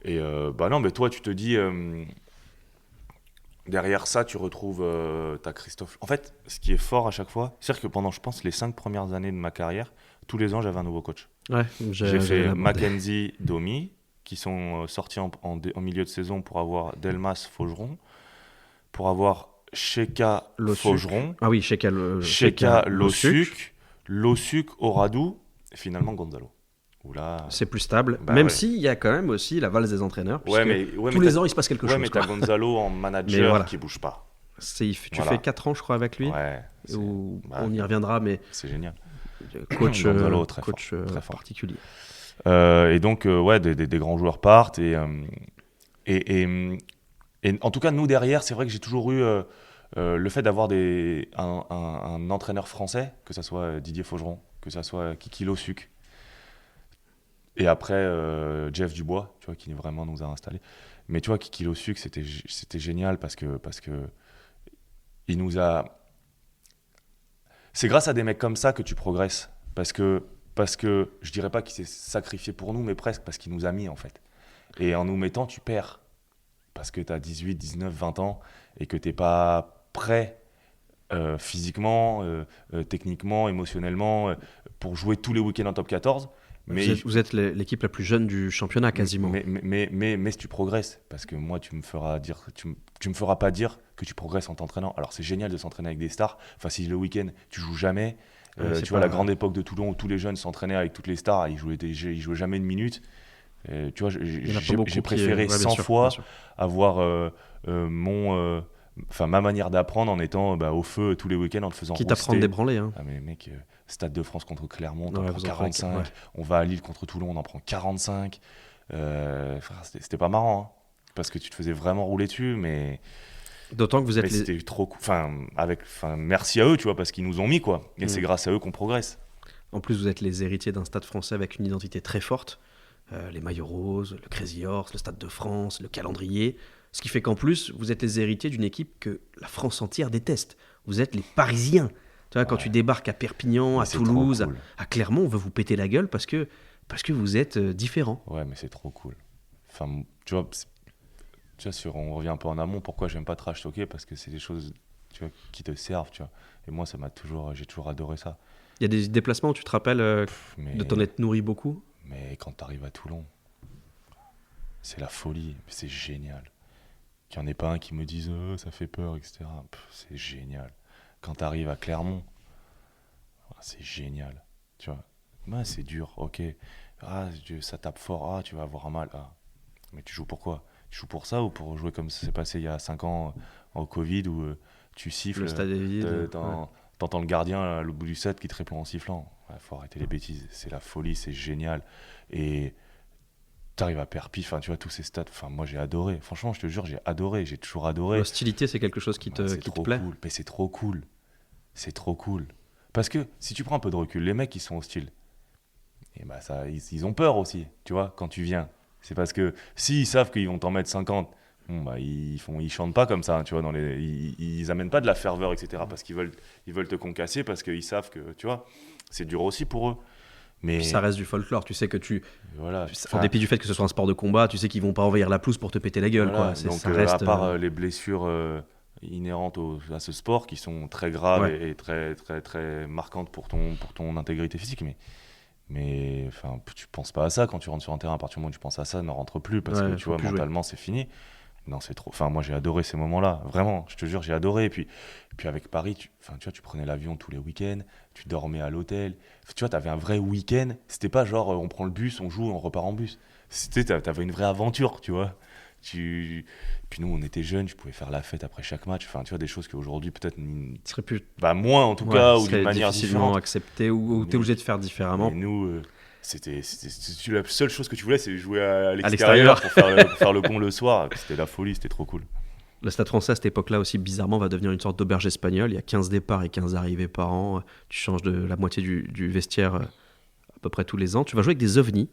Et bah non, mais toi, tu te dis, derrière ça, tu retrouves ta Christophe. En fait, ce qui est fort à chaque fois, c'est-à-dire que pendant, je pense, les 5 premières années de ma carrière, tous les ans, j'avais un nouveau coach. Ouais, J'ai j'allais fait l'aborder. Mackenzie, Domi, qui sont sortis en milieu de saison pour avoir Delmas, Faugeron, pour avoir Sheka Losuc. Faugeron, Ah oui, Sheka Losuc Oradou, et finalement Gonzalo. Où là, C'est plus stable, bah même ouais. s'il y a quand même aussi la valse des entraîneurs, Ouais, puisque mais tous les t'as- ans il se passe quelque ouais, chose. mais Quoi. t'as Gonzalo en Mais manager voilà, qui bouge pas. tu Voilà. fais 4 ans je crois avec lui, Ouais, où bah, on y reviendra, mais c'est génial. coach, Gonzalo, très fort, très fort. particulier. Et donc, ouais, des grands joueurs partent. Et, et, et en tout cas, nous, derrière, c'est vrai que j'ai toujours eu le fait d'avoir un entraîneur français, que ce soit Didier Faugeron, que ce soit Kiki Losuc, et après Jeff Dubois, tu vois, qui vraiment nous a installés. Mais tu vois, Kiki Losuc, c'était génial parce que il nous a... C'est grâce à des mecs comme ça que tu progresses. Parce que je dirais pas qu'il s'est sacrifié pour nous, mais presque, parce qu'il nous a mis, en fait. Et en nous mettant, tu perds. Parce que tu as 18, 19, 20 ans et que tu n'es pas prêt physiquement, techniquement, émotionnellement, pour jouer tous les week-ends en top 14. Mais, Vous êtes l'équipe la plus jeune du championnat quasiment. mais si tu progresses, parce que moi, tu me feras pas dire que tu progresses en t'entraînant. Alors, c'est génial de s'entraîner avec des stars. Enfin, si le week-end, tu joues jamais. Ouais, Tu vois, la grande époque de Toulon où tous les jeunes s'entraînaient avec toutes les stars, ils jouaient jamais une minute. Tu vois, Il y en a pas beaucoup j'ai qui- préféré ouais, bien 100 sûr, bien fois sûr. avoir ma manière d'apprendre en étant au feu tous les week-ends, en te faisant Quitte à prendre rouster. des branlées. Hein. Ah mais mec, Stade de France contre Clermont, t'en Ouais, prends vous en prenez, 45. ouais. On va à Lille contre Toulon, on en prend 45. Frère, c'était pas marrant, hein, parce que tu te faisais vraiment rouler dessus, mais D'autant que vous êtes les... c'était trop cool. Merci à eux, tu vois, parce qu'ils nous ont mis, quoi. Et Mm. c'est grâce à eux qu'on progresse. En plus, vous êtes les héritiers d'un stade français avec une identité très forte. Les maillots roses, le Crazy Horse, le Stade de France, le calendrier. Ce qui fait qu'en plus, vous êtes les héritiers d'une équipe que la France entière déteste. Vous êtes les Parisiens. Tu vois, quand Ouais. tu débarques à Perpignan, Mais à c'est Toulouse, trop cool. à Clermont, on veut vous péter la gueule parce que vous êtes différents. Ouais, mais c'est trop cool. Enfin, tu vois, on revient un peu en amont, pourquoi j'aime pas trash talker, parce que c'est des choses, tu vois, qui te servent, tu vois. Et moi, j'ai toujours adoré ça. Il y a des déplacements où tu te rappelles Mais, de t'en être nourri beaucoup. mais quand t'arrives à Toulon, c'est la folie, c'est génial. Qu'il n'y en ait pas un qui me dise ça fait peur, etc. C'est génial. Quand t'arrives à Clermont, c'est génial. Tu vois, ouais, c'est dur, ok. Ça tape fort, tu vas avoir mal. Mais tu joues pour quoi? Tu joues pour ça ou pour jouer comme ça s'est passé il y a 5 ans au Covid où tu siffles, Le stade est vide. t'entends le gardien à l'autre bout du set qui te répond en sifflant. Ouais, faut arrêter les bêtises, c'est la folie, c'est génial. Et t'arrives à Perpignan, enfin tu vois tous ces stades, enfin moi j'ai adoré. Franchement, je te jure, j'ai adoré, j'ai toujours adoré. L'hostilité, c'est quelque chose qui Ouais, te, c'est qui te trop plaît. cool, mais c'est trop cool. C'est trop cool. Parce que si tu prends un peu de recul, les mecs qui sont hostiles, et bah ça, ils ont peur aussi, tu vois, quand tu viens. C'est parce que s'ils savent qu'ils vont t'en mettre 50, bon, bah, ils chantent pas comme ça, tu vois, ils amènent pas de la ferveur, etc. Parce qu'ils veulent te concasser, parce qu'ils savent que, tu vois, c'est dur aussi pour eux. Mais Puis ça reste du folklore. Tu sais que voilà, en dépit du fait que ce soit un sport de combat, tu sais qu'ils vont pas envahir la pelouse pour te péter la gueule. voilà. Quoi. Donc Ça reste, à part les blessures inhérentes à ce sport, qui sont très graves Ouais. et très, très, très marquantes pour ton intégrité physique, mais enfin, tu penses pas à ça quand tu rentres sur un terrain. À partir du moment où tu penses à ça, ne rentre plus parce Ouais, que tu faut vois, plus jouer. mentalement, c'est fini. Non, c'est trop. Enfin, moi, j'ai adoré ces moments-là. Vraiment, je te jure, j'ai adoré. Et puis avec Paris, enfin, tu vois, tu prenais l'avion tous les week-ends, tu dormais à l'hôtel. Tu vois, t'avais un vrai week-end. C'était pas genre, on prend le bus, on joue, on repart en bus. T'avais une vraie aventure, tu vois. Puis nous, on était jeunes, tu pouvais faire la fête après chaque match. Enfin, tu vois, des choses qu'aujourd'hui, peut-être, Ce serait plus bah, moins en tout cas, ou serait d'une manière difficilement différente. accepté ou t'es Mais- obligé de faire différemment. Mais nous, c'était la seule chose que tu voulais, c'est jouer à l'extérieur. l'extérieur pour faire le con le soir. C'était la folie, c'était trop cool. Le Stade français à cette époque-là aussi bizarrement va devenir une sorte d'auberge espagnole. Il y a 15 départs et 15 arrivées par an. Tu changes de la moitié du vestiaire à peu près tous les ans. Tu vas jouer avec des ovnis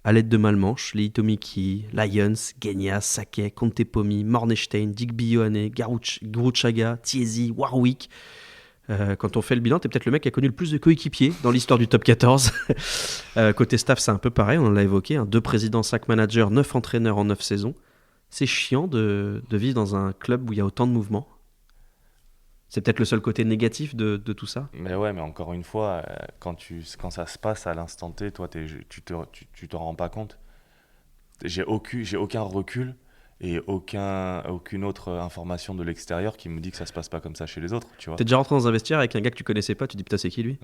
à l'aide de Malmanche, les Hitomiki, Lions, Genia, Saké, Contepomi, Mornestein, Digby Ioane, Guruchaga, Tiesi, Warwick. Quand on fait le bilan, t'es peut-être le mec qui a connu le plus de coéquipiers dans l'histoire du top 14. Côté staff, c'est un peu pareil, on l'a évoqué. 2 présidents, 5 managers, 9 entraîneurs en 9 saisons. C'est chiant de vivre dans un club où il y a autant de mouvements. C'est peut-être le seul côté négatif de tout ça. Mais ouais, mais encore une fois, quand ça se passe à l'instant T, toi, tu te rends pas compte. J'ai aucun recul. et aucune autre information de l'extérieur qui me dit que ça se passe pas comme ça chez les autres, tu vois. T'es déjà rentré dans un vestiaire avec un gars que tu connaissais pas, tu dis putain c'est qui lui?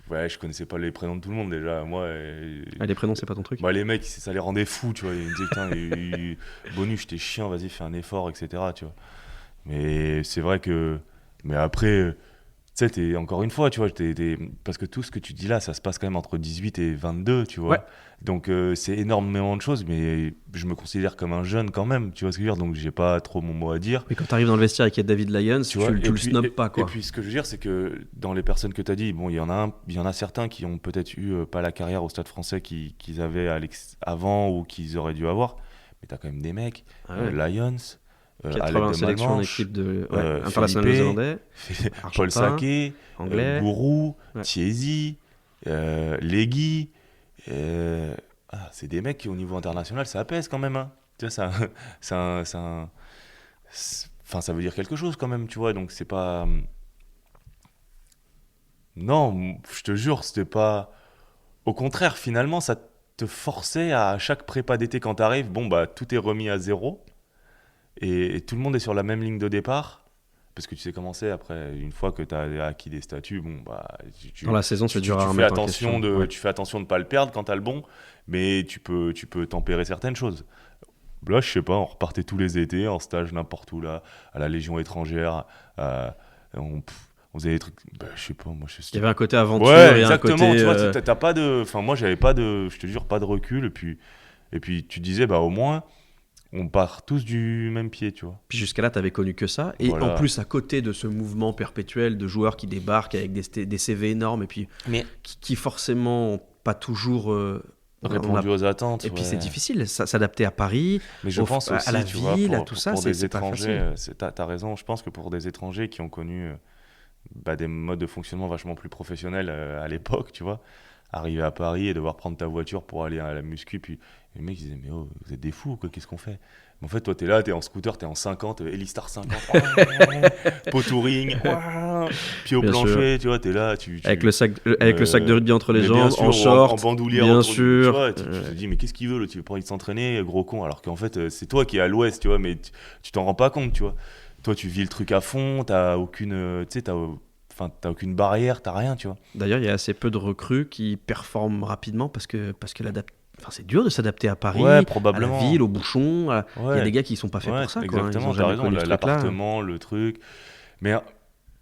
Ouais, je connaissais pas les prénoms de tout le monde déjà. Moi, Ah, les prénoms c'est pas ton truc? bah, les mecs, ça les rendait fous, tu vois. Ils me disaient, putain, Bonus, t'es chiant, vas-y, fais un effort, etc. Tu vois. Mais c'est vrai que. Mais après, tu sais, encore une fois, tu vois, parce que tout ce que tu dis là, ça se passe quand même entre 18 et 22, tu vois. Ouais. Donc, c'est énormément de choses, mais je me considère comme un jeune quand même, tu vois ce que je veux dire. Donc, j'ai pas trop mon mot à dire. Mais quand t'arrives dans le vestiaire et qu'il y a David Lyons, Tu vois, tu le snobs pas, quoi. Et puis, ce que je veux dire, c'est que dans les personnes que tu as dit, bon, il y en a certains qui ont peut-être eu pas la carrière au Stade Français qu'ils avaient avant ou qu'ils auraient dû avoir. Mais tu as quand même des mecs, Ah ouais. Lyons, 80 Alec de sélections en Malmanche, équipe de international Felipe, néerlandais, Paul argentin, Saké, anglais. Gourou, Ouais. Thiesi, Legui. C'est des mecs qui, au niveau international, ça pèse quand même. Hein. Tu vois, enfin, ça veut dire quelque chose quand même, tu vois. Donc, c'est pas. Non, je te jure, c'était pas. Au contraire, finalement, ça te forçait à chaque prépa d'été quand t'arrives, bon, bah, tout est remis à zéro. Et tout le monde est sur la même ligne de départ. Parce que tu sais comment c'est, après, une fois que tu as acquis des statuts, bon, bah, Dans la saison, c'est dur à tu fais remettre en attention question. Ouais. tu fais attention de ne pas le perdre quand tu as le bon, mais tu peux tempérer certaines choses. Là, je sais pas, on repartait tous les étés en stage n'importe où, là, à la Légion étrangère. On faisait des trucs, bah, je sais pas, moi je Il y avait un côté aventure Ouais, et un exactement, côté. tu vois, t'as pas de. Enfin, moi, j'avais pas de. Je te jure, pas de recul. Et puis tu disais, bah, au moins, on part tous du même pied, tu vois. Puis jusqu'à là, t'avais connu que ça. Et Voilà. en plus, à côté de ce mouvement perpétuel de joueurs qui débarquent avec des CV énormes et puis Mais qui forcément ont pas toujours. répondu aux attentes. Et puis ouais. c'est difficile, s'adapter à Paris, Mais je pense aussi, à la tu ville, vois, à tout ça, pour des c'est pas étrangers, facile. t'as raison, je pense que pour des étrangers qui ont connu des modes de fonctionnement vachement plus professionnels à l'époque, tu vois, arriver à Paris et devoir prendre ta voiture pour aller à la muscu, puis les mecs ils disaient, mais oh, vous êtes des fous, quoi, qu'est-ce qu'on fait? Mais en fait, toi, t'es là, t'es en scooter, t'es en 50, Elistar 50, pot touring, pied au Bien plancher, tu vois, t'es là, Avec le sac de rugby entre les mais jambes, bien sûr, en en short, bandoulière bien autour tu sûr. vois, tu te dis, mais qu'est-ce qu'il veut, là, tu veux pas envie de s'entraîner, gros con, alors qu'en fait, c'est toi qui es à l'ouest, tu vois, mais tu t'en rends pas compte, tu vois. Toi, tu vis le truc à fond, t'as aucune, tu sais, t'as aucune barrière, t'as rien, tu vois. D'ailleurs, il y a assez peu de recrues qui performent rapidement parce que c'est dur de s'adapter à Paris, Ouais, à la probablement. ville, aux bouchons. Il y a Ouais, des gars qui sont pas faits ouais, pour ça, quoi. Ils exactement, ont t'as jamais raison, connu ce truc-là. l'appartement, le truc. Mais,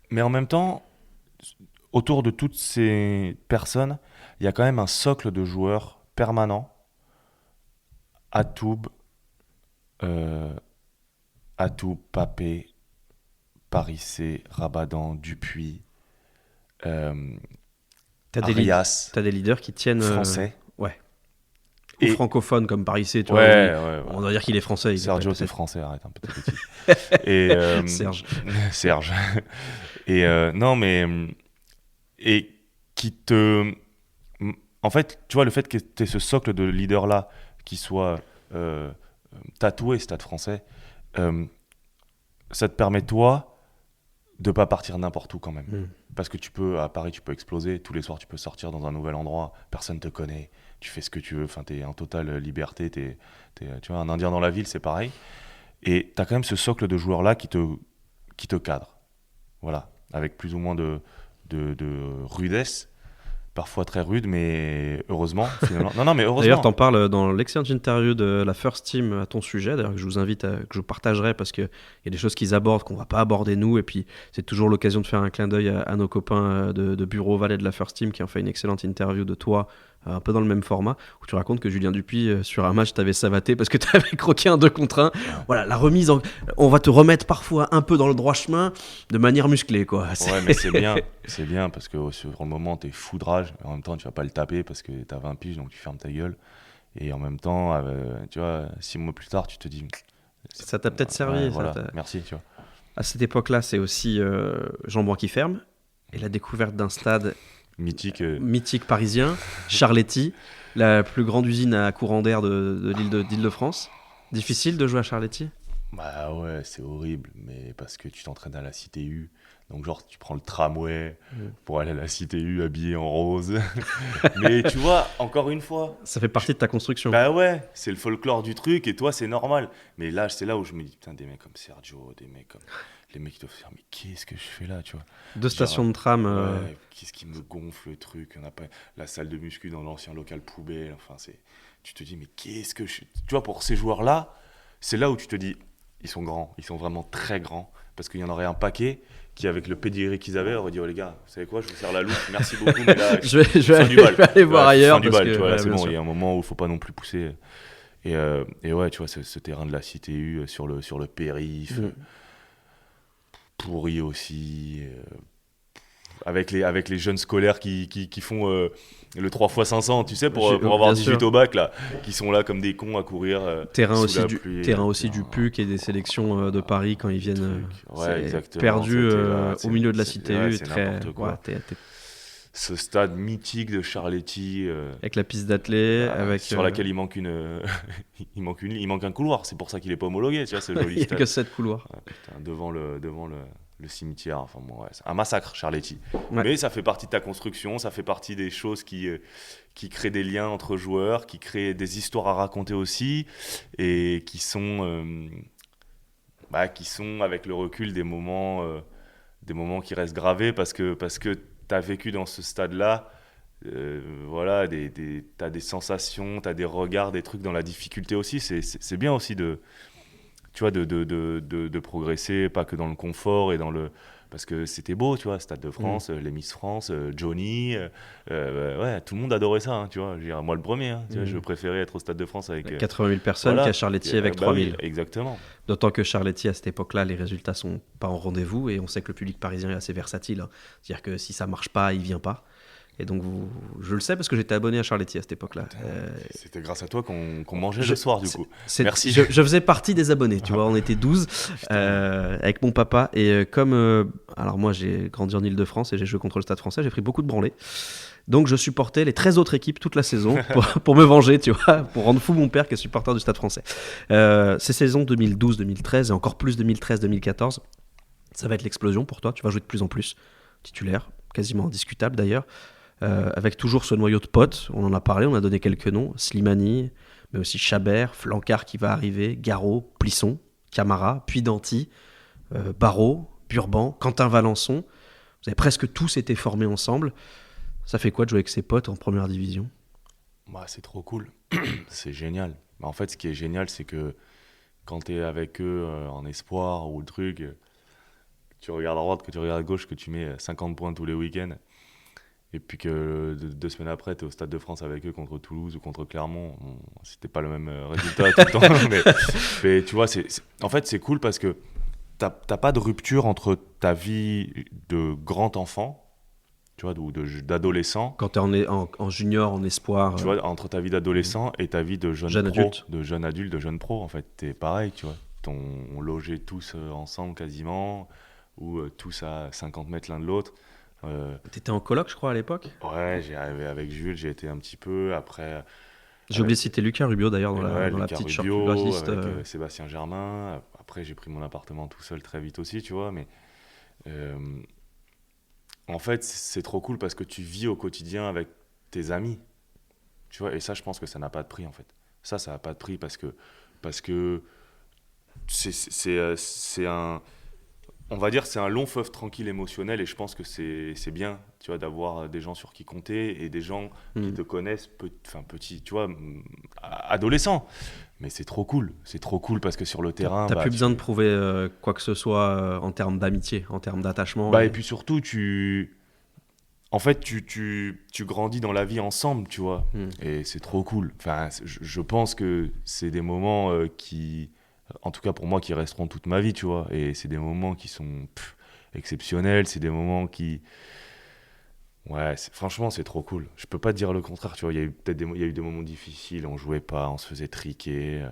mais en même temps, autour de toutes ces personnes, il y a quand même un socle de joueurs permanents. Atoub, euh, Atoub, Papé, Parissé, Rabadan, Dupuis, euh, T'as Arias, des leaders qui tiennent. français. Ouais. Ou Et francophones comme Parissé, tu ouais, vois. ouais, On doit dire qu'il est français. Sergio, c'est peut-être. français, arrête un peu de bêtises. Et Serge. Serge. Et non, mais et qui te, en fait, tu vois, le fait que tu aies ce socle de leader là qui soit tatoué Stade Français, euh, ça te permet toi de pas partir n'importe où quand même. Mm. Parce que à Paris, tu peux exploser. Tous les soirs, tu peux sortir dans un nouvel endroit. Personne te connaît. Tu fais ce que tu veux. Enfin, t'es en totale liberté. Tu vois, un Indien dans la ville, c'est pareil. Et t'as quand même ce socle de joueurs-là qui te cadre. Voilà. Avec plus ou moins de rudesse. Parfois très rude, mais heureusement, finalement. Non, mais heureusement. D'ailleurs, t'en parles dans l'excellente interview de la First Team à ton sujet, d'ailleurs, que je vous invite que je partagerai parce qu'il y a des choses qu'ils abordent qu'on va pas aborder nous, et puis c'est toujours l'occasion de faire un clin d'œil à nos copains de Bureau Valais de la First Team qui ont fait une excellente interview de toi, un peu dans le même format, où tu racontes que Julien Dupuis, sur un match, t'avais savaté parce que t'avais croqué un 2 contre 1. Voilà, la remise, on va te remettre parfois un peu dans le droit chemin de manière musclée, quoi. Ouais, mais c'est bien parce que sur le moment, t'es fou de rage, mais en même temps, tu vas pas le taper parce que t'as 20 piges, donc tu fermes ta gueule. Et en même temps, tu vois, 6 mois plus tard, tu te dis. Ça t'a peut-être servi. Ouais, voilà, merci, tu vois. À cette époque-là, c'est aussi Jean-Bouin qui ferme et la découverte d'un stade mythique parisien, Charletti, la plus grande usine à courant d'air de d'Île-de-France. Difficile de jouer à Charletti? Bah ouais, c'est horrible, mais parce que tu t'entraînes à la Cité U, Donc genre tu prends le tramway pour aller à la Cité U habillé en rose. Mais tu vois, encore une fois, Ça fait partie de ta construction. bah ouais, c'est le folklore du truc et toi c'est normal. Mais là c'est là où je me dis putain, des mecs comme Sergio, des mecs comme les mecs qui doivent se dire mais qu'est-ce que je fais là, tu vois. 2 stations de tram. Ouais, qu'est-ce qui me gonfle le truc, on a pas la salle de muscu dans l'ancien local poubelle, enfin c'est tu te dis mais qu'est-ce que je tu vois, pour ces joueurs là, c'est là où tu te dis ils sont grands, ils sont vraiment très grands parce qu'il y en aurait un paquet qui avec le pedigree qu'ils avaient aurait dit oh les gars, vous savez quoi, je vous sers la louche, merci beaucoup mais là je vais fin aller, du bal. je vais aller voir ailleurs. Fin du parce bal, que, tu vois, là, voilà, c'est bien bon, sûr. il y a un moment où il faut pas non plus pousser. Et ouais, tu vois, ce terrain de la Cité U sur le périph, pourri aussi, avec les jeunes scolaires qui font le 3x500, tu sais, pour avoir Bien 18 sûr. au bac, là, qui sont là comme des cons à courir Terrain sous aussi la du pluie. terrain aussi du PUC et des sélections de Paris quand ils viennent. Ouais, C'est exactement. perdu C'était là, au milieu de la Cité ouais, U. c'est Très. n'importe quoi. Ouais, Ce stade mythique de Charletti, avec la piste d'athlée, avec. sur laquelle il manque il manque un couloir. C'est pour ça qu'il est pas homologué, tu vois, ce Il joli n'y a stade. que 7 couloirs. Ouais, putain, devant le cimetière. Enfin bon, ouais, c'est un massacre, Charletti. Ouais. Mais ça fait partie de ta construction, ça fait partie des choses qui créent des liens entre joueurs, qui créent des histoires à raconter aussi, et qui sont avec le recul des moments qui restent gravés parce que tu as vécu dans ce stade-là. Voilà, t'as des sensations, t'as des regards, des trucs dans la difficulté aussi. C'est bien aussi tu vois, de progresser, pas que dans le confort et dans le. Parce que c'était beau, tu vois, Stade de France, les Miss France, Johnny, ouais, tout le monde adorait ça, hein, tu vois. Je veux dire, moi le premier, hein, tu vois, je préférais être au Stade de France avec 80 000 personnes voilà, qu'à Charletti avec bah 3 oui, 000. exactement. D'autant que Charletti, à cette époque-là, les résultats sont pas en rendez-vous et on sait que le public parisien est assez versatile. Hein. C'est-à-dire que si ça marche pas, il vient pas. Et donc, je le sais parce que j'étais abonné à Charletti à cette époque-là. C'était grâce à toi qu'on mangeait le soir, du coup. Merci. Je faisais partie des abonnés, tu vois, on était 12 avec mon papa. Et comme. Alors, moi, j'ai grandi en Ile-de-France et j'ai joué contre le Stade français, j'ai pris beaucoup de branlées. Donc, je supportais les 13 autres équipes toute la saison pour me venger, tu vois, pour rendre fou mon père qui est supporter du Stade français. Ces saisons 2012-2013 et encore plus 2013-2014, ça va être l'explosion pour toi. Tu vas jouer de plus en plus titulaire, quasiment indiscutable d'ailleurs. Avec toujours ce noyau de potes, on en a parlé, on a donné quelques noms, Slimani, mais aussi Chabert, Flancard qui va arriver, Garot, Plisson, Camara, puis Danty, Barrault, Burban, Quentin Valençon. Vous avez presque tous été formés ensemble. Ça fait quoi de jouer avec ses potes en première division ? Bah, c'est trop cool, c'est génial. Bah, en fait, ce qui est génial, c'est que quand tu es avec eux en espoir ou le truc, tu regardes à droite, que tu regardes à gauche, que tu mets 50 points tous les week-ends. Et puis que 2 semaines après, tu es au Stade de France avec eux contre Toulouse ou contre Clermont. Bon, c'était pas le même résultat tout le temps. Mais tu vois, en fait, c'est cool parce que t'as pas de rupture entre ta vie de grand enfant, tu vois, ou d'adolescent. Quand tu es en junior, en espoir. Tu vois, entre ta vie d'adolescent et ta vie de jeune pro, adulte. de jeune adulte, de jeune pro, en fait, t'es pareil, tu vois. On logeait tous ensemble quasiment, ou tous à 50 mètres l'un de l'autre. T'étais en coloc, je crois, à l'époque ? Ouais, j'ai arrivé avec Jules, j'ai été un petit peu. Après, J'ai oublié de citer Lucas Rubio d'ailleurs dans la Lucas petite Rubio, shortlist. avec Sébastien Germain. Après, j'ai pris mon appartement tout seul très vite aussi, tu vois. Mais en fait, c'est trop cool parce que tu vis au quotidien avec tes amis, tu vois. Et ça, je pense que ça n'a pas de prix, en fait. Ça n'a pas de prix parce que c'est un. On va dire c'est un long fleuve tranquille émotionnel et je pense que c'est bien, tu vois, d'avoir des gens sur qui compter et des gens qui te connaissent petit, tu vois, adolescent. Mais c'est trop cool parce que sur le terrain, T'as plus besoin de prouver quoi que ce soit en termes d'amitié, en termes d'attachement. Et puis surtout en fait tu grandis dans la vie ensemble, tu vois, et c'est trop cool. Enfin, je pense que c'est des moments qui, en tout cas pour moi, qui resteront toute ma vie, tu vois. Et c'est des moments qui sont exceptionnels, c'est des moments qui... Ouais, franchement, c'est trop cool. Je peux pas te dire le contraire, tu vois. Il y a eu il y a eu des moments difficiles, on jouait pas, on se faisait triquer,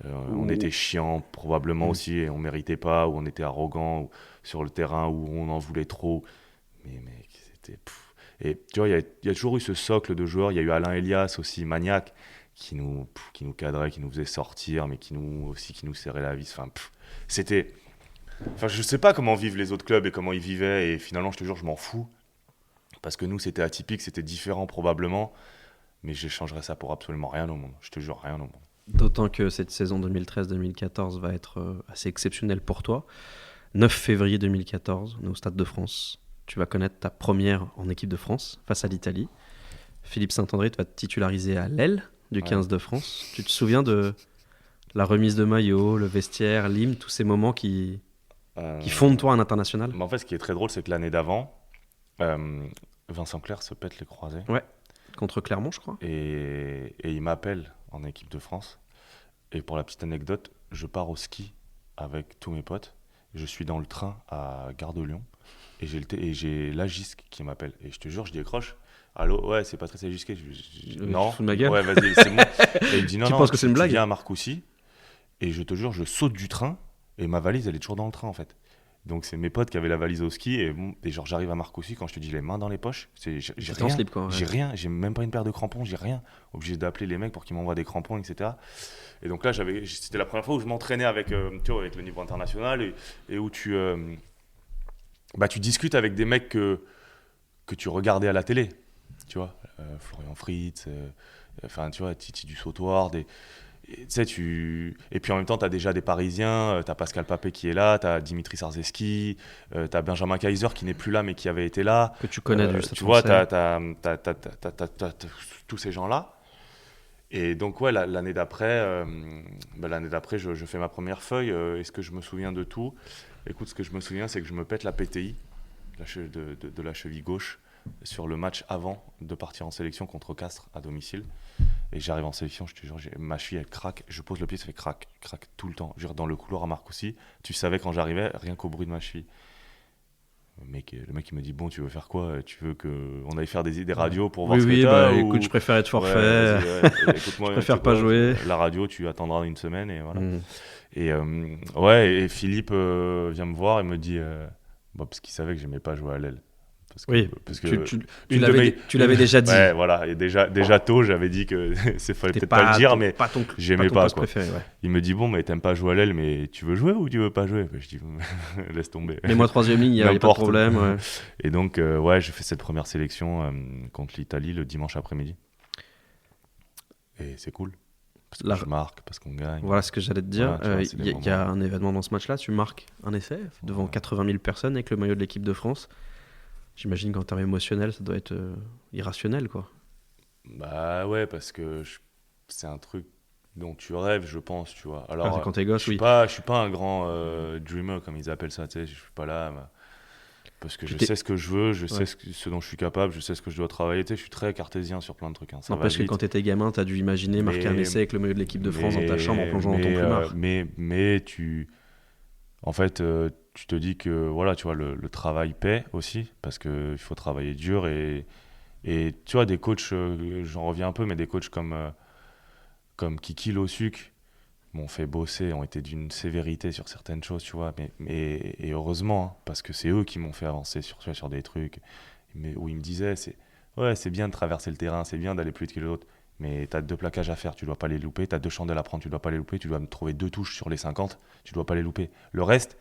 on était chiant probablement aussi, et on méritait pas, ou on était arrogant sur le terrain, ou on en voulait trop. Mais mec, c'était... Et tu vois, il y a toujours eu ce socle de joueurs. Il y a eu Alain Elias aussi, maniaque, qui nous cadrait, qui nous faisait sortir, mais qui nous serrait la vis. Enfin, c'était Enfin, je sais pas comment vivent les autres clubs et comment ils vivaient, et finalement, je te jure, je m'en fous. Parce que nous, c'était atypique, c'était différent probablement, mais j'échangerais ça pour absolument rien au monde. Je te jure, rien au monde. D'autant que cette saison 2013-2014 va être assez exceptionnelle pour toi. 9 février 2014, on est au Stade de France. Tu vas connaître ta première en équipe de France face à l'Italie. Philippe Saint-André va te titulariser à l'aile du 15 de France. Tu te souviens de la remise de maillot, le vestiaire, l'hymne, tous ces moments qui font de toi un international? Mais en fait, ce qui est très drôle, c'est que l'année d'avant, Vincent Clerc se pète les croisés. Ouais, contre Clermont, je crois. Et il m'appelle en équipe de France. Et pour la petite anecdote, je pars au ski avec tous mes potes. Je suis dans le train à Gare de Lyon. Et j'ai l'Agisc qui m'appelle. Et je te jure, je décroche. Allô, ouais, c'est Patrice Agisquet. Non. Tu fous de ma gueule. Ouais, vas-y, c'est bon. Et il me dit non, Tu non, penses que c'est une blague? Tu viens à Marcoussis. Et je te jure, je saute du train. Et ma valise, elle est toujours dans le train, en fait. Donc, c'est mes potes qui avaient la valise au ski. Et genre, j'arrive à Marcoussis, quand je te dis les mains dans les poches, j'ai T'étais en rien. slip, quoi. Ouais. J'ai rien. J'ai même pas une paire de crampons, j'ai rien. Obligé d'appeler les mecs pour qu'ils m'envoient des crampons, etc. Et donc là, c'était la première fois où je m'entraînais avec, tu vois, avec le niveau international et où tu discutes avec des mecs que tu regardais à la télé. Tu vois, Florian Fritz, enfin, tu vois, Titi du Sautoir, et puis en même temps, tu as déjà des Parisiens, tu as Pascal Papé qui est là, tu as Dimitri Sarzeski, tu as Benjamin Kaiser qui n'est plus là mais qui avait été là. Que tu connais du Tu vois, tu as tous ces gens-là. Et donc, ouais, l'année d'après, je fais ma première feuille. Est-ce que je me souviens de tout? Écoute, ce que je me souviens, c'est que je me pète la PTI de la cheville gauche sur le match avant de partir en sélection contre Castres à domicile. Et j'arrive en sélection, je te jure, ma cheville elle craque, je pose le pied, ça fait craque tout le temps. Je veux dire, dans le couloir à Marcoussis, tu savais quand j'arrivais, rien qu'au bruit de ma cheville. Le mec il me dit, bon, tu veux faire quoi? Tu veux qu'on aille faire des radios pour voir ce que t'as? Écoute, je préfère être forfait. Ouais, écoute-moi, je préfère pas jouer. La radio, tu attendras une semaine et voilà. Mm. Et Philippe vient me voir et me dit, parce qu'il savait que j'aimais pas jouer à l'aile. Parce que tu l'avais déjà dit. Ouais, voilà. Et déjà tôt, j'avais dit que fallait peut-être pas le dire, mais j'aimais pas. Quoi. Préféré, ouais. Il me dit, bon, mais t'aimes pas jouer à l'aile, mais tu veux jouer ou tu veux pas jouer? Je dis, laisse tomber. Mais moi, troisième ligne, il n'y a pas de problème. Ouais. Et donc, je fais cette première sélection contre l'Italie le dimanche après-midi. Et c'est cool. Parce que je marque, parce qu'on gagne. Voilà ce que j'allais te dire. Voilà, il y a un événement dans ce match-là. Tu marques un essai devant 80 000 personnes avec le maillot de l'équipe de France. J'imagine qu'en termes émotionnels, ça doit être irrationnel, quoi. Bah ouais, parce que c'est un truc dont tu rêves, je pense, tu vois. Alors, quand t'es gosse, je suis pas un grand dreamer, comme ils appellent ça, tu sais. Je suis pas là, parce que je sais ce que je veux, je sais ce dont je suis capable, je sais ce que je dois travailler. Tu sais, je suis très cartésien sur plein de trucs. Hein, parce que quand t'étais gamin, t'as dû imaginer marquer un essai avec le maillot de l'équipe de France dans ta chambre en plongeant dans ton plumard. Mais en fait, tu te dis que voilà, tu vois, le travail paie aussi, parce qu'il faut travailler dur. Et tu vois, des coachs, j'en reviens un peu, mais des coachs comme Kiki Losuk m'ont fait bosser, ont été d'une sévérité sur certaines choses, tu vois. Et heureusement, hein, parce que c'est eux qui m'ont fait avancer sur des trucs. Où ils me disaient, c'est bien de traverser le terrain, c'est bien d'aller plus vite que l'autre. Mais tu as 2 plaquages à faire, tu dois pas les louper. Tu as 2 chandelles à prendre, tu dois pas les louper. Tu dois me trouver 2 touches sur les 50, tu dois pas les louper. Le reste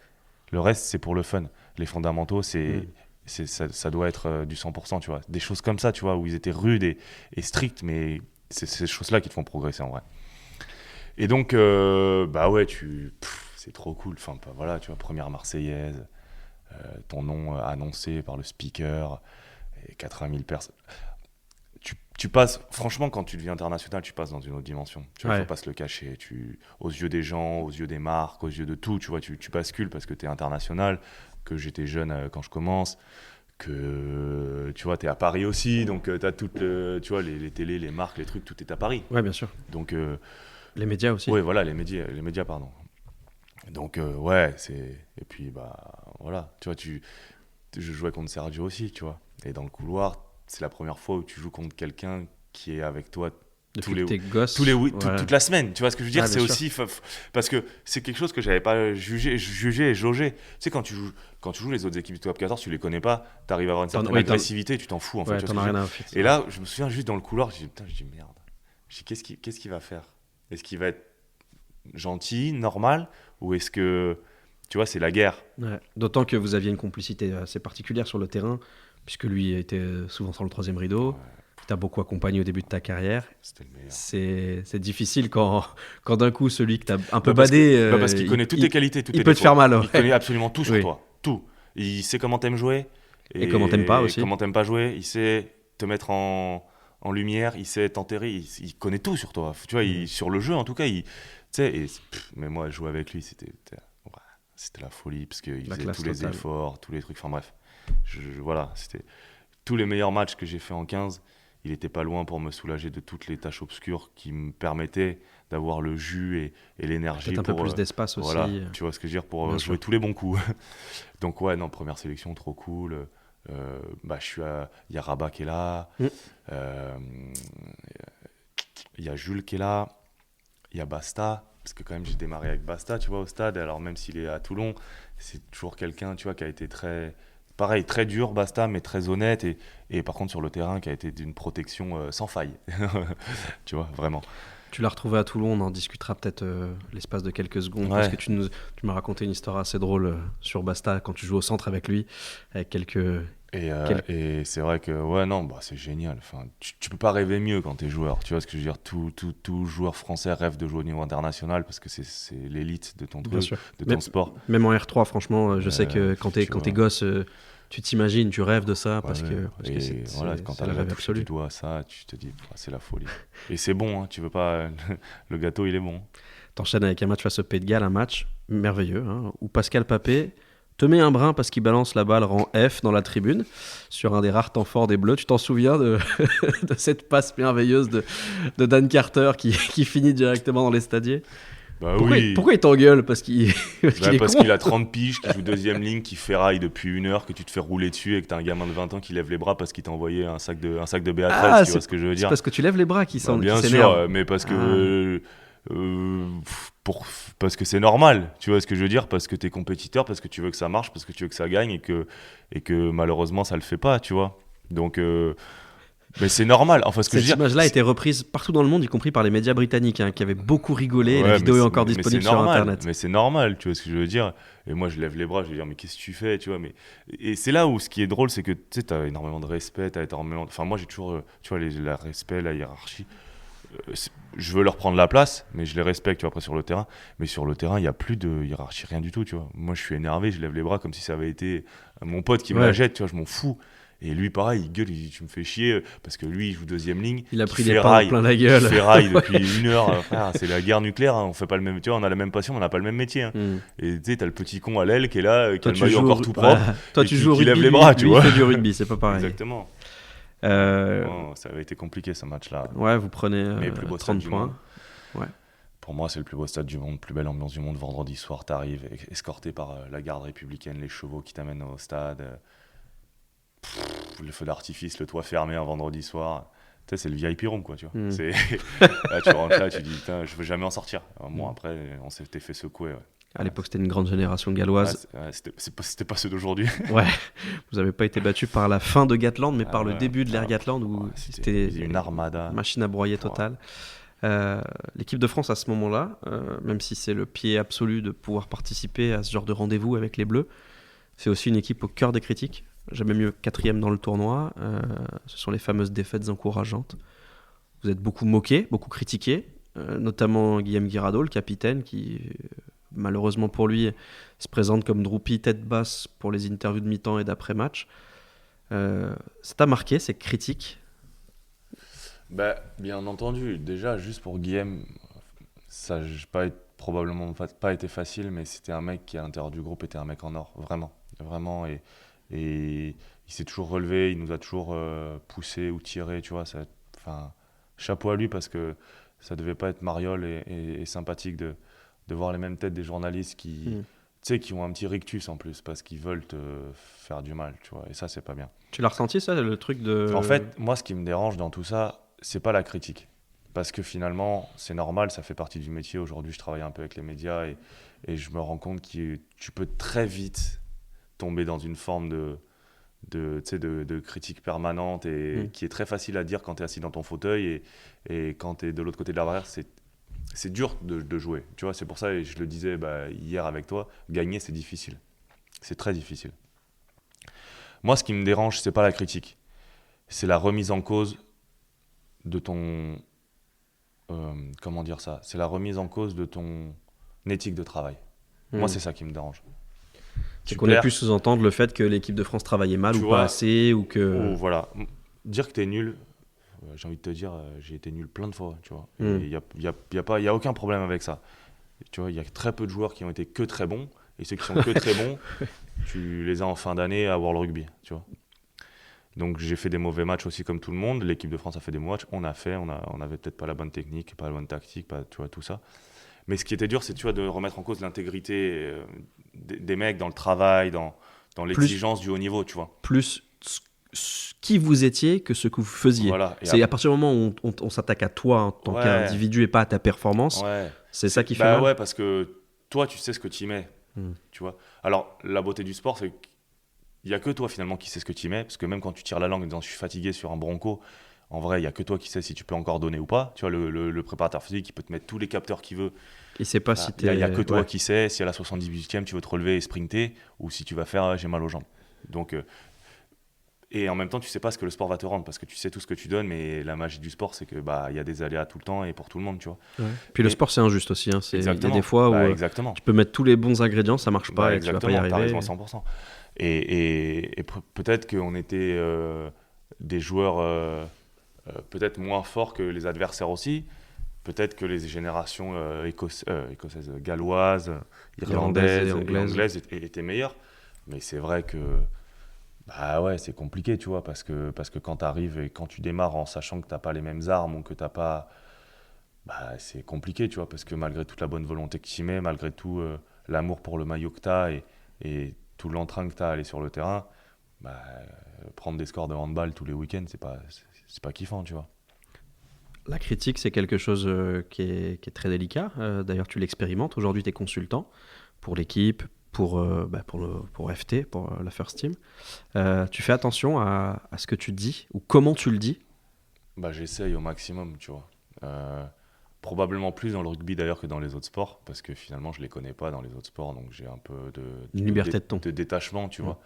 c'est pour le fun. Les fondamentaux, ça doit être du 100%, tu vois. Des choses comme ça, tu vois, où ils étaient rudes et stricts, mais c'est ces choses-là qui te font progresser en vrai. Et donc, c'est trop cool. Enfin, voilà, tu vois, première Marseillaise, ton nom annoncé par le speaker, et 80 000 personnes. Tu passes, franchement, quand tu deviens international, tu passes dans une autre dimension. Tu vois, faut pas se le cacher. Aux yeux des gens, aux yeux des marques, aux yeux de tout, tu vois, tu bascules parce que tu es international, que j'étais jeune quand je commence, que tu vois, tu es à Paris aussi, donc tu as toutes tu vois, les télés, les marques, les trucs, tout est à Paris. Ouais, bien sûr. Donc, les médias aussi. Oui, voilà, les médias, pardon. Donc, et puis, voilà, tu vois, je jouais contre Sergio aussi, tu vois, et dans le couloir, c'est la première fois où tu joues contre quelqu'un qui est avec toi toute la semaine. Tu vois ce que je veux dire? C'est aussi parce que c'est quelque chose que j'avais pas jugé et jaugé. Tu sais, quand tu joues les autres équipes du top 14, tu les connais pas, tu arrives à avoir une certaine agressivité, tu t'en fous en fait. T'en as rien à foutre. Et là, je me souviens juste dans le couloir, je dis merde. Qu'est-ce qu'il va faire? Est-ce qu'il va être gentil, normal, ou est-ce que Tu vois, c'est la guerre. Ouais. D'autant que vous aviez une complicité assez particulière sur le terrain, puisque lui était souvent sur le troisième rideau. Ouais, Tu as beaucoup accompagné au début de ta carrière. c'était le meilleur. C'est difficile quand d'un coup, celui que tu as un peu Parce badé, parce qu'il connaît toutes tes qualités, toutes il tes peut te défauts. faire mal. Ouais. Il connaît absolument tout sur Oui. toi. Tout. Il sait comment t'aimes jouer. Et comment t'aimes pas aussi. Comment t'aimes pas jouer. Il sait te mettre en lumière. Il sait t'enterrer. Il connaît tout sur toi. Tu vois, sur le jeu, en tout cas. Tu sais, mais moi, jouer avec lui, c'était la folie. Parce qu'il faisait tous les efforts, tous les trucs. Enfin bref. Voilà, c'était tous les meilleurs matchs que j'ai fait en 15. Il était pas loin pour me soulager de toutes les tâches obscures qui me permettaient d'avoir le jus et l'énergie. Peut-être un peu plus d'espace aussi. Voilà, tu vois ce que je veux dire, pour jouer tous les bons coups. Donc ouais, non, première sélection, trop cool. Il y a Rabat qui est là. Il y a Jules qui est là. Il y a Basta. Parce que quand même, j'ai démarré avec Basta, tu vois, au stade. Alors même s'il est à Toulon, c'est toujours quelqu'un, tu vois, qui a été pareil, très dur, Basta, mais très honnête. Et par contre, sur le terrain, qui a été d'une protection sans faille. Tu vois, vraiment. Tu l'as retrouvé à Toulon, on en discutera peut-être l'espace de quelques secondes. Ouais. Parce que tu m'as raconté une histoire assez drôle sur Basta quand tu joues au centre avec lui, avec quelques... Et c'est vrai que c'est génial. Enfin, tu peux pas rêver mieux quand t'es joueur. Tu vois ce que je veux dire, tout joueur français rêve de jouer au niveau international parce que c'est l'élite de ton truc, de ton sport. Même en R3, franchement, je sais que quand t'es gosse, tu t'imagines, tu rêves de ça parce que quand c'est le rêve absolu. Tu dois à ça, tu te dis c'est la folie. Et c'est bon, hein, tu veux pas le gâteau, il est bon. T'enchaînes avec un match face au Pays de Galles, un match merveilleux où Pascal Papé te met un brin parce qu'il balance la balle rang F dans la tribune sur un des rares temps forts des Bleus. Tu t'en souviens de cette passe merveilleuse de Dan Carter qui finit directement dans les stadiers? Pourquoi il t'engueule? Parce qu'il a 30 piges, qu'il joue deuxième ligne, qu'il ferraille depuis 1 heure, que tu te fais rouler dessus et que t'as un gamin de 20 ans qui lève les bras parce qu'il t'a envoyé un sac de Béatrice, tu vois ce que je veux dire. C'est parce que tu lèves les bras qu'il s'énerve. Bien sûr, mais parce que... parce que c'est normal, tu vois ce que je veux dire, parce que t'es compétiteur, parce que tu veux que ça marche, parce que tu veux que ça gagne et que malheureusement ça le fait pas, tu vois. Donc mais c'est normal. Enfin, cette image-là a été reprise partout dans le monde, y compris par les médias britanniques, qui avaient beaucoup rigolé. La vidéo est encore disponible sur Internet. Mais c'est normal, tu vois ce que je veux dire. Et moi, je lève les bras, je veux dire, mais qu'est-ce que tu fais, tu vois. Et c'est là où ce qui est drôle, c'est que tu sais, t'as énormément de respect, Enfin, moi, j'ai toujours, tu vois, le respect, la hiérarchie. Je veux leur prendre la place, mais je les respecte, tu vois, après sur le terrain. Mais sur le terrain, il n'y a plus de hiérarchie, rien du tout, tu vois. Moi, je suis énervé, je lève les bras comme si ça avait été mon pote qui me la jette, tu vois, je m'en fous. Et lui, pareil, il gueule, il dit, tu me fais chier, parce que lui, il joue deuxième ligne. Il a pris des pains plein la gueule. Il ferraille depuis 1 heure, frère, c'est la guerre nucléaire, on fait pas le même, tu vois, on a la même passion, mais on n'a pas le même métier. Et tu sais, t'as le petit con à l'aile qui est là, qui a le maillot encore tout propre, toi, tu joues au rugby, lève les bras, tu vois. Il fait du rugby, c'est pas pareil. Exactement. Ça avait été compliqué ce match-là. Ouais, vous prenez 30 points. Ouais. Pour moi, c'est le plus beau stade du monde, plus belle ambiance du monde. Vendredi soir, t'arrives escorté par la garde républicaine, les chevaux qui t'amènent au stade. Le feu d'artifice, le toit fermé un vendredi soir. Tu sais, c'est le VIP room, quoi, tu vois. Là, tu rentres là, tu dis, putain, je veux jamais en sortir. Bon, après, on s'était fait secouer. Ouais. À l'époque, c'était une grande génération galloise. C'était pas ceux d'aujourd'hui. Ouais, vous n'avez pas été battu par la fin de Gatland, mais par le début de l'ère Gatland, où c'était une armada. Machine à broyer totale. L'équipe de France, à ce moment-là, même si c'est le pied absolu de pouvoir participer à ce genre de rendez-vous avec les Bleus, c'est aussi une équipe au cœur des critiques. Jamais mieux 4e dans le tournoi. Ce sont les fameuses défaites encourageantes. Vous êtes beaucoup moqué, beaucoup critiqué, notamment Guillaume Guirado, le capitaine, qui... malheureusement pour lui, se présente comme Droupi tête basse pour les interviews de mi-temps et d'après-match. Ça t'a marqué, ces critiques? Bien entendu. Déjà, juste pour Guillaume, ça n'a probablement pas été facile, mais c'était un mec qui, à l'intérieur du groupe, était un mec en or. Vraiment. Vraiment. Et il s'est toujours relevé, il nous a toujours poussé ou tiré, tu vois. Chapeau à lui, parce que ça devait pas être mariole et sympathique de voir les mêmes têtes des journalistes qui ont un petit rictus en plus parce qu'ils veulent te faire du mal, tu vois, et ça c'est pas bien. Tu l'as ressenti, ça, le truc de... En fait, moi ce qui me dérange dans tout ça, c'est pas la critique, parce que finalement c'est normal, ça fait partie du métier. Aujourd'hui je travaille un peu avec les médias et je me rends compte que tu peux très vite tomber dans une forme de critique permanente et qui est très facile à dire quand tu es assis dans ton fauteuil et quand tu es de l'autre côté de la barrière, c'est dur de jouer. Tu vois, c'est pour ça, et je le disais hier avec toi, gagner, c'est difficile. C'est très difficile. Moi, ce qui me dérange, c'est pas la critique. C'est la remise en cause de ton... comment dire ça? C'est la remise en cause de ton éthique de travail. Moi, c'est ça qui me dérange. C'est qu'on ait pu sous-entendre le fait que l'équipe de France travaillait mal ou pas assez, ou que... Voilà. Dire que t'es nul, j'ai envie de te dire, j'ai été nul plein de fois, tu vois. Il y a aucun problème avec ça. Tu vois, il y a très peu de joueurs qui ont été que très bons, et ceux qui sont que très bons, tu les as en fin d'année à World Rugby, tu vois. Donc j'ai fait des mauvais matchs aussi comme tout le monde. L'équipe de France a fait des mauvais matchs. On avait peut-être pas la bonne technique, pas la bonne tactique, tu vois, tout ça. Mais ce qui était dur, c'est, tu vois, de remettre en cause l'intégrité des mecs dans le travail, dans l'exigence du haut niveau, tu vois. Plus qui vous étiez que ce que vous faisiez. Voilà. C'est à partir du moment où on s'attaque à toi en tant qu'individu et pas à ta performance, c'est ça qui fait mal. Ouais, parce que toi, tu sais ce que tu y mets, tu vois. Alors, la beauté du sport, c'est qu'il n'y a que toi, finalement, qui sais ce que tu y mets, parce que même quand tu tires la langue en disant « je suis fatigué sur un bronco », en vrai, il n'y a que toi qui sais si tu peux encore donner ou pas. Tu vois, le préparateur physique, il peut te mettre tous les capteurs qu'il veut. Il sait pas si t'es... Il n'y a que toi qui sais si à la 78e, tu veux te relever et sprinter, ou si tu vas faire j'ai mal aux jambes. Donc, et en même temps, tu sais pas ce que le sport va te rendre, parce que tu sais tout ce que tu donnes, mais la magie du sport, c'est que y a des aléas tout le temps et pour tout le monde, tu vois. Puis le sport, c'est injuste aussi. Hein. Il y a des fois où tu peux mettre tous les bons ingrédients, ça marche pas et tu vas pas y arriver. T'as raison à 100%. Et peut-être qu'on était des joueurs peut-être moins forts que les adversaires aussi. Peut-être que les générations écossaises, galloises, irlandaises et anglaises étaient meilleures. Mais c'est vrai que c'est compliqué, tu vois, parce que quand tu arrives et quand tu démarres en sachant que tu n'as pas les mêmes armes ou que tu n'as pas... c'est compliqué, tu vois, parce que malgré toute la bonne volonté que tu y mets, malgré tout l'amour pour le maillot que tu as et tout l'entrain que tu as à aller sur le terrain, prendre des scores de handball tous les week-ends, c'est pas kiffant, tu vois. La critique, c'est quelque chose qui est très délicat. D'ailleurs, tu l'expérimentes. Aujourd'hui, tu es consultant pour l'équipe, pour FT, pour la First Team. Tu fais attention à ce que tu dis ou comment tu le dis? J'essaye au maximum, tu vois. Probablement plus dans le rugby d'ailleurs que dans les autres sports, parce que finalement, je ne les connais pas dans les autres sports, donc j'ai un peu de détachement, tu vois.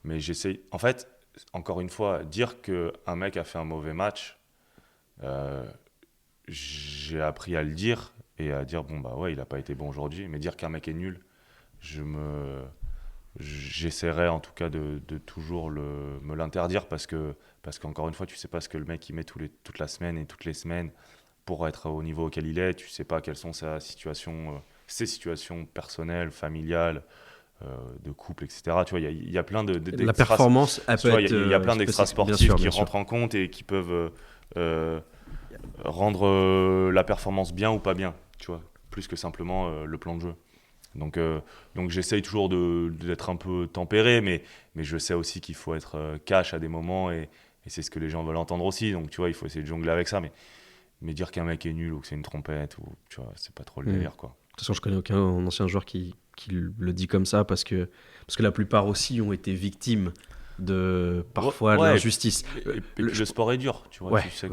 Mais j'essaye... En fait, encore une fois, dire qu'un mec a fait un mauvais match... j'ai appris à le dire et à dire il a pas été bon aujourd'hui, mais dire qu'un mec est nul, j'essaierai en tout cas de toujours me l'interdire parce qu'encore une fois tu sais pas ce que le mec il met toute la semaine et toutes les semaines pour être au niveau auquel il est, tu sais pas quelles sont ses situations personnelles, familiales, de couple, etc. Tu vois, il y a plein la performance, il y a plein d'extra sportifs qui rentrent en compte et qui peuvent rendre la performance bien ou pas bien, tu vois, plus que simplement le plan de jeu. Donc j'essaye toujours d'être un peu tempéré, mais je sais aussi qu'il faut être cash à des moments et c'est ce que les gens veulent entendre aussi. Donc tu vois, il faut essayer de jongler avec ça, mais dire qu'un mec est nul ou que c'est une trompette, ou tu vois, c'est pas trop le délire, quoi. De toute façon, je connais aucun ancien joueur qui le dit comme ça parce que la plupart aussi ont été victimes de l'injustice. Et le sport est dur, tu vois. Tu sais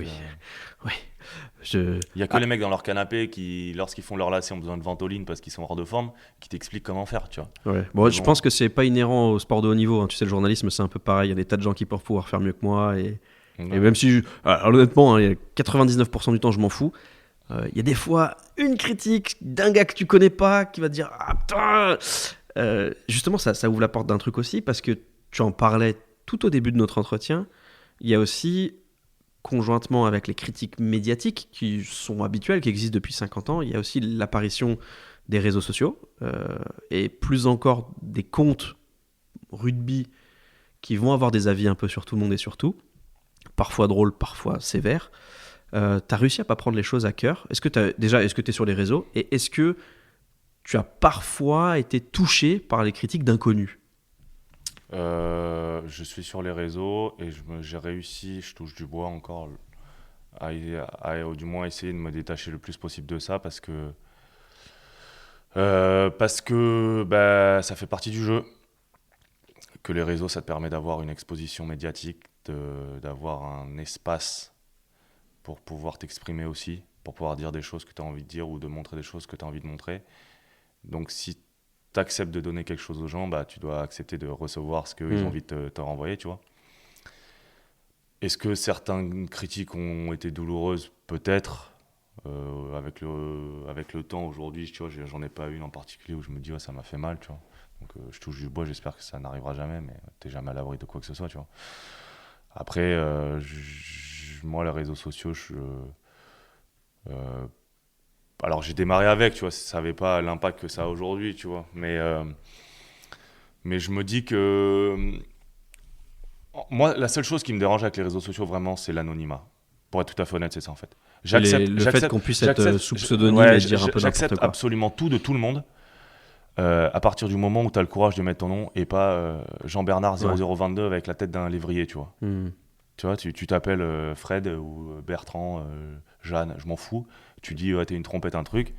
il y a que les mecs dans leur canapé qui, lorsqu'ils font leur lacet, ont besoin de ventoline parce qu'ils sont hors de forme, qui t'expliquent comment faire, tu vois. Ouais. Je pense que c'est pas inhérent au sport de haut niveau. Hein. Tu sais, le journalisme, c'est un peu pareil. Il y a des tas de gens qui peuvent pouvoir faire mieux que moi et même si, honnêtement, 99% du temps, je m'en fous. Il y a des fois une critique d'un gars que tu connais pas qui va te dire justement ça ouvre la porte d'un truc aussi parce que tu en parlais tout au début de notre entretien. Il y a aussi, conjointement avec les critiques médiatiques qui sont habituelles, qui existent depuis 50 ans, il y a aussi l'apparition des réseaux sociaux et plus encore des comptes rugby qui vont avoir des avis un peu sur tout le monde et sur tout, parfois drôles, parfois sévères. T'as réussi à pas prendre les choses à cœur? Est-ce que tu es sur les réseaux et est-ce que tu as parfois été touché par les critiques d'inconnus? Je suis sur les réseaux et j'ai réussi, je touche du bois encore, à du moins essayer de me détacher le plus possible de ça parce que ça fait partie du jeu. Que les réseaux, ça te permet d'avoir une exposition médiatique, d'avoir un espace pour pouvoir t'exprimer aussi. pour pouvoir dire des choses que tu as envie de dire ou de montrer des choses que tu as envie de montrer. Donc si tu acceptes de donner quelque chose aux gens, bah, tu dois accepter de recevoir ce qu'ils ont envie de te renvoyer, tu vois. Est-ce que certaines critiques ont été douloureuses? Peut-être. Avec le temps aujourd'hui, tu vois, j'en ai pas une en particulier où je me dis ça m'a fait mal, tu vois. Donc je touche du bois, j'espère que ça n'arrivera jamais, mais t'es jamais à l'abri de quoi que ce soit, tu vois. Après, moi les réseaux sociaux, alors j'ai démarré avec, tu vois, ça savait pas l'impact que ça a aujourd'hui, tu vois, mais je me dis que moi la seule chose qui me dérange avec les réseaux sociaux vraiment, c'est l'anonymat. Pour être tout à fait honnête, c'est ça en fait. Le fait qu'on puisse être sous pseudonyme et dire un peu n'importe j'accepte quoi. absolument tout de tout le monde à partir du moment où tu as le courage de mettre ton nom et pas Jean-Bernard 0022 avec la tête d'un lévrier, tu vois. Tu vois, tu t'appelles Fred ou Bertrand, Jeanne, je m'en fous. Tu dis, t'es une trompette, un truc,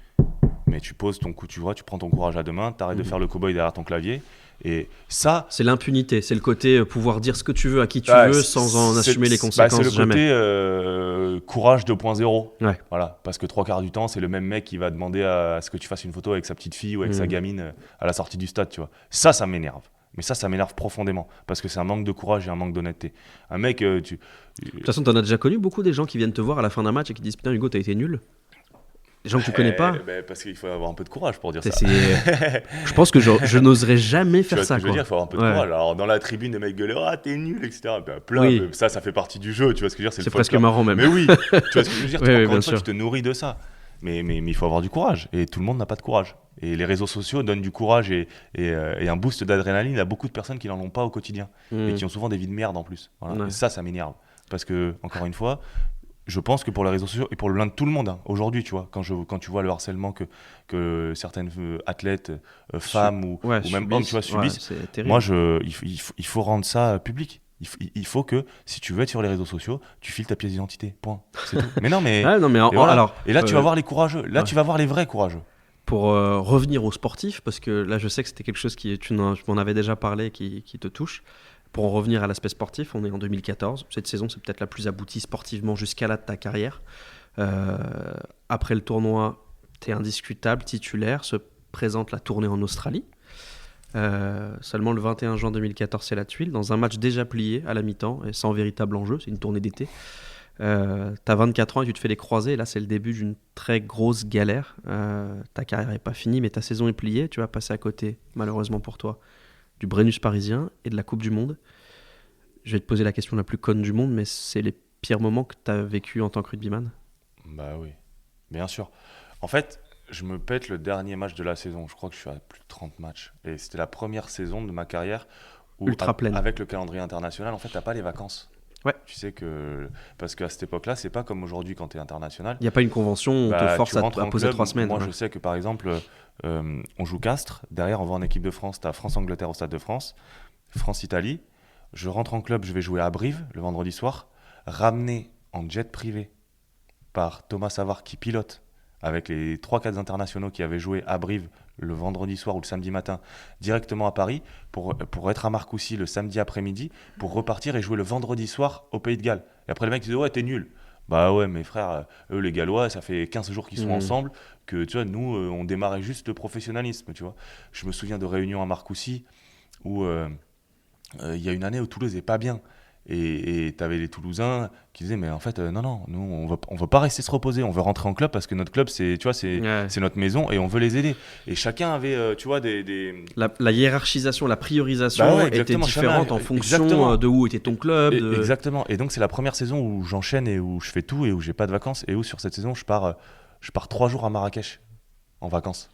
mais tu poses ton coup, tu vois, tu prends ton courage à deux mains, t'arrêtes de faire le cow-boy derrière ton clavier. Et ça, c'est l'impunité, c'est le côté pouvoir dire ce que tu veux à qui tu veux sans en assumer les conséquences. C'est le côté courage 2.0. Ouais. Voilà, parce que 3 quarts du temps, c'est le même mec qui va demander à ce que tu fasses une photo avec sa petite fille ou avec sa gamine à la sortie du stade, tu vois. Ça m'énerve. Mais ça m'énerve profondément parce que c'est un manque de courage et un manque d'honnêteté. Un mec, De toute façon, t'en as déjà connu beaucoup des gens qui viennent te voir à la fin d'un match et qui disent putain Hugo, t'as été nul. Des gens que tu connais pas. Parce qu'il faut avoir un peu de courage pour dire ça. Je pense que je n'oserais jamais faire ça. Je veux dire, il faut avoir un peu de courage. Alors dans la tribune, les mecs gueulent, t'es nul, etc. Ça fait partie du jeu. Tu vois ce que je veux dire, c'est presque marrant même. Mais oui, tu vois ce que je veux dire. Encore une fois, sûr. tu te nourris de ça. Mais il faut avoir du courage. Et tout le monde n'a pas de courage. Et les réseaux sociaux donnent du courage et un boost d'adrénaline à beaucoup de personnes qui n'en ont pas au quotidien. Et qui ont souvent des vies de merde en plus. Voilà. Et ça m'énerve. Parce que, encore une fois, je pense que pour les réseaux sociaux et pour le bien de tout le monde, aujourd'hui, tu vois, quand tu vois le harcèlement que certaines athlètes, femmes ou même hommes, tu vois, subissent, moi, il faut rendre ça public. Il faut que, si tu veux être sur les réseaux sociaux, tu files ta pièce d'identité. Point. C'est tout. Mais non, mais. Alors, et là, tu vas voir les courageux. Là, tu vas voir les vrais courageux. Pour revenir aux sportifs, parce que là, je sais que c'était quelque chose tu m'en avais déjà parlé, qui te touche. Pour en revenir à l'aspect sportif, on est en 2014. Cette saison, c'est peut-être la plus aboutie sportivement jusqu'à là de ta carrière. Après le tournoi, tu es indiscutable, titulaire. Se présente la tournée en Australie. Seulement le 21 juin 2014, c'est la tuile. Dans un match déjà plié à la mi-temps et sans véritable enjeu. C'est une tournée d'été. T'as 24 ans et tu te fais les croisés. Là, c'est le début d'une très grosse galère. Ta carrière n'est pas finie, mais ta saison est pliée. Tu vas passer à côté, malheureusement pour toi, du Brennus parisien et de la Coupe du Monde. Je vais te poser la question la plus conne du monde, mais c'est les pires moments que tu as vécu en tant que rugbyman? Bah oui, bien sûr. En fait, je me pète le dernier match de la saison. Je crois que je suis à plus de 30 matchs. Et c'était la première saison de ma carrière où, ultra pleine. Avec le calendrier international, en fait, t'as pas les vacances. Ouais. Tu sais que... Parce qu'à cette époque-là, c'est pas comme aujourd'hui quand tu es international. Il n'y a pas une convention où on te force à poser 3 semaines. Moi, je sais que par exemple, on joue Castres. Derrière, on va en équipe de France. Tu as France-Angleterre au Stade de France, France-Italie. Je rentre en club, je vais jouer à Brive le vendredi soir, ramené en jet privé par Thomas Savard qui pilote avec les 3-4 internationaux qui avaient joué à Brive le vendredi soir ou le samedi matin, directement à Paris, pour être à Marcoussis le samedi après-midi, pour repartir et jouer le vendredi soir au Pays de Galles. Et après, les mecs disent « Ouais, t'es nul ». Bah ouais, mes frères, eux les Gallois, ça fait 15 jours qu'ils sont ensemble, que tu vois, nous, on démarrait juste le professionnalisme, tu vois. Je me souviens de réunions à Marcoussis où il y a une année où Toulouse n'est pas bien. Et tu avais les Toulousains qui disaient mais en fait non, nous on veut pas rester se reposer, on veut rentrer en club parce que notre club c'est notre maison et on veut les aider. Et chacun avait tu vois la hiérarchisation, la priorisation était différente en fonction de où était ton club. Exactement. Et donc c'est la première saison où j'enchaîne et où je fais tout et où j'ai pas de vacances et où sur cette saison je pars 3 jours à Marrakech en vacances.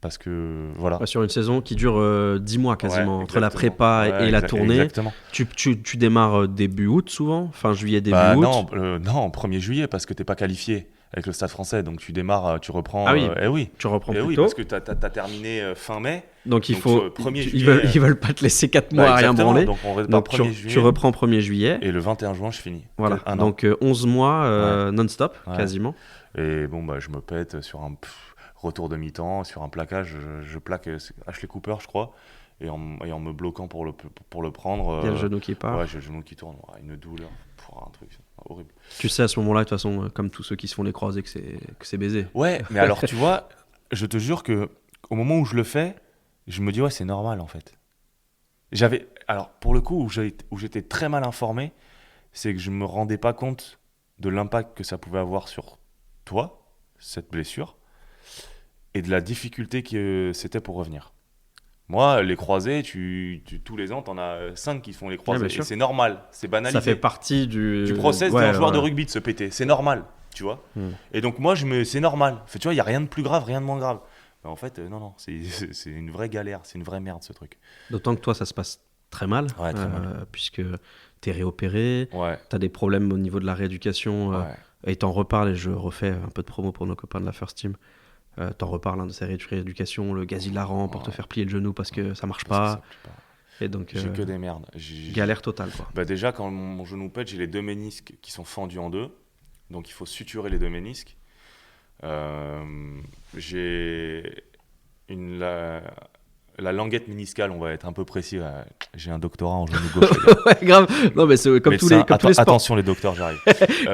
Parce que voilà. Sur une saison qui dure 10 mois quasiment, entre la prépa et la tournée. Exactement. Tu démarres début août souvent, fin juillet, début août. Non, 1er juillet parce que t'es pas qualifié avec le Stade français. Donc tu démarres, tu reprends. Ah oui, tu reprends plus tôt. Parce que t'as terminé fin mai. Donc il faut. Ils veulent pas te laisser 4 mois à rien branler. Donc tu reprends 1er juillet. Et le 21 juin, je finis. Voilà. Donc 11 mois non-stop quasiment. Et bon, je me pète sur un. Retour de mi-temps, sur un plaquage, je plaque Ashley Cooper, je crois. et en me bloquant pour le prendre. Il y a le genou qui part. Ouais, j'ai le genou qui tourne. Ouais, une douleur. Pour un truc horrible. Tu sais à ce moment-là, de toute façon, comme tous ceux qui se font les croisés, que c'est baisé. Ouais, mais alors tu vois, je te jure que au moment où je le fais, je me dis ouais, c'est normal en fait. Alors pour le coup, où j'étais très mal informé, c'est que je me rendais pas compte de l'impact que ça pouvait avoir sur toi, cette blessure, et de la difficulté que c'était pour revenir. Moi, les croisés, tous les ans, t'en as 5 qui font les croisés. Bien sûr. Et c'est normal, c'est banalisé. Ça fait partie du process d'un joueur de rugby de se péter. C'est normal, tu vois. Et donc moi, c'est normal. En fait, tu vois, il n'y a rien de plus grave, rien de moins grave. Mais en fait, non, c'est une vraie galère, c'est une vraie merde ce truc. D'autant que toi, ça se passe très mal, Ouais, très mal. puisque t'es réopéré, Ouais. t'as des problèmes au niveau de la rééducation, Ouais. et t'en reparles, et je refais un peu de promo pour nos copains de la First Team. T'en reparles de ces rééducation, le gaz hilarant pour te faire plier le genou parce que ça marche pas. Et donc, j'ai que des merdes. Galère totale, quoi. Bah déjà, quand mon genou pète, j'ai les 2 ménisques qui sont fendus en deux. Donc il faut suturer les 2 ménisques. J'ai la languette méniscale, on va être un peu précis. J'ai un doctorat en genou gauche. Ouais, grave. Non, mais c'est comme tous les sports. Attention les docteurs, j'arrive.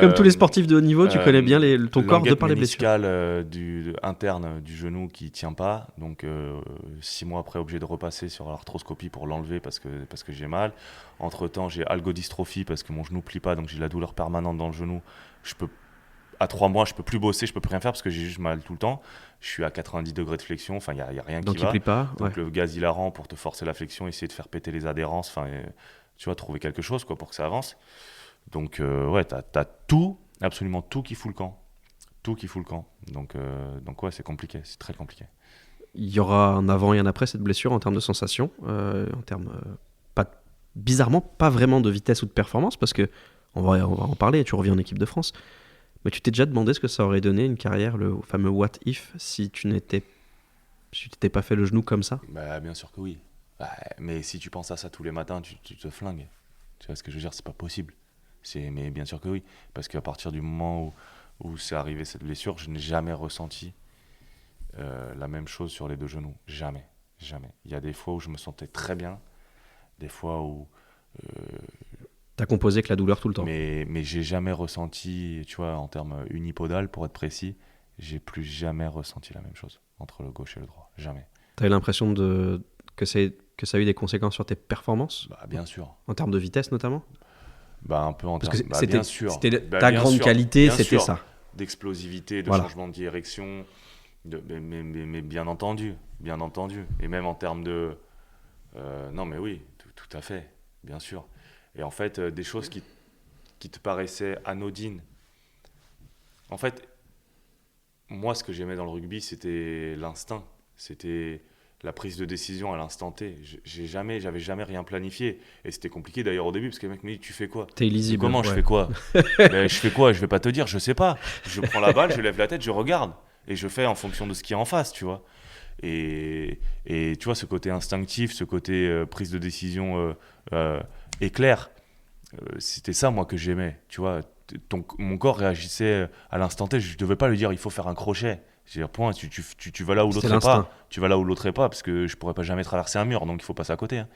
Comme tous les sportifs de haut niveau, tu connais bien ton corps de par les blessures. Languette méniscale interne du genou qui tient pas. Donc 6 mois après, obligé de repasser sur l'arthroscopie pour l'enlever parce que j'ai mal. Entre temps, j'ai algodystrophie parce que mon genou plie pas, donc j'ai de la douleur permanente dans le genou. À 3 mois, je peux plus bosser, je peux plus rien faire parce que j'ai juste mal tout le temps. Je suis à 90 degrés de flexion, enfin, il n'y a rien donc qui va. Plie pas, donc le gaz hilarant pour te forcer la flexion, essayer de faire péter les adhérences, enfin, tu vois, trouver quelque chose quoi, pour que ça avance. Donc, ouais, t'as tout, absolument tout qui fout le camp. Tout qui fout le camp. Donc ouais, c'est compliqué, c'est très compliqué. Il y aura un avant et un après cette blessure en termes de sensations, en termes, bizarrement, pas vraiment de vitesse ou de performance, parce que on va en parler, tu reviens en équipe de France. Mais tu t'es déjà demandé ce que ça aurait donné une carrière, le fameux what if, si tu t'étais pas fait le genou comme ça? Bah, bien sûr que oui. Bah, mais si tu penses à ça tous les matins, tu te flingues. Tu vois ce que je veux dire, c'est pas possible. Mais bien sûr que oui. Parce qu'à partir du moment où c'est arrivé cette blessure, je n'ai jamais ressenti la même chose sur les 2 genoux. Jamais. Jamais. Il y a des fois où je me sentais très bien, des fois où... T'as composé avec la douleur tout le temps. Mais j'ai jamais ressenti, tu vois, en termes unipodal, pour être précis, j'ai plus jamais ressenti la même chose entre le gauche et le droit. Jamais. T'as eu l'impression que ça a eu des conséquences sur tes performances? Bah, bien sûr. En termes de vitesse notamment? Bah, un peu en termes... Parce que bien sûr. C'était ta grande qualité, c'était ça. D'explosivité, de changement de direction, mais bien entendu. Et même en termes de... non, mais oui, tout à fait, bien sûr. Et en fait, des choses qui te paraissaient anodines. En fait, moi, ce que j'aimais dans le rugby, c'était l'instinct. C'était la prise de décision à l'instant T. J'avais jamais rien planifié. Et c'était compliqué d'ailleurs au début, parce que le mec me dit, tu fais quoi? T'es illisible. Comment je fais quoi? Ben, je fais quoi? Je vais pas te dire, je sais pas. Je prends la balle, je lève la tête, je regarde. Et je fais en fonction de ce qui est en face, tu vois. Et tu vois, ce côté instinctif, ce côté prise de décision éclair, c'était ça, moi, que j'aimais. Tu vois, mon corps réagissait à l'instant T. Je ne devais pas lui dire, il faut faire un crochet. Je veux dire, point, tu vas là où l'autre n'est pas. Tu vas là où l'autre n'est pas, parce que je ne pourrais pas jamais traverser un mur, donc il faut passer à côté. Hein.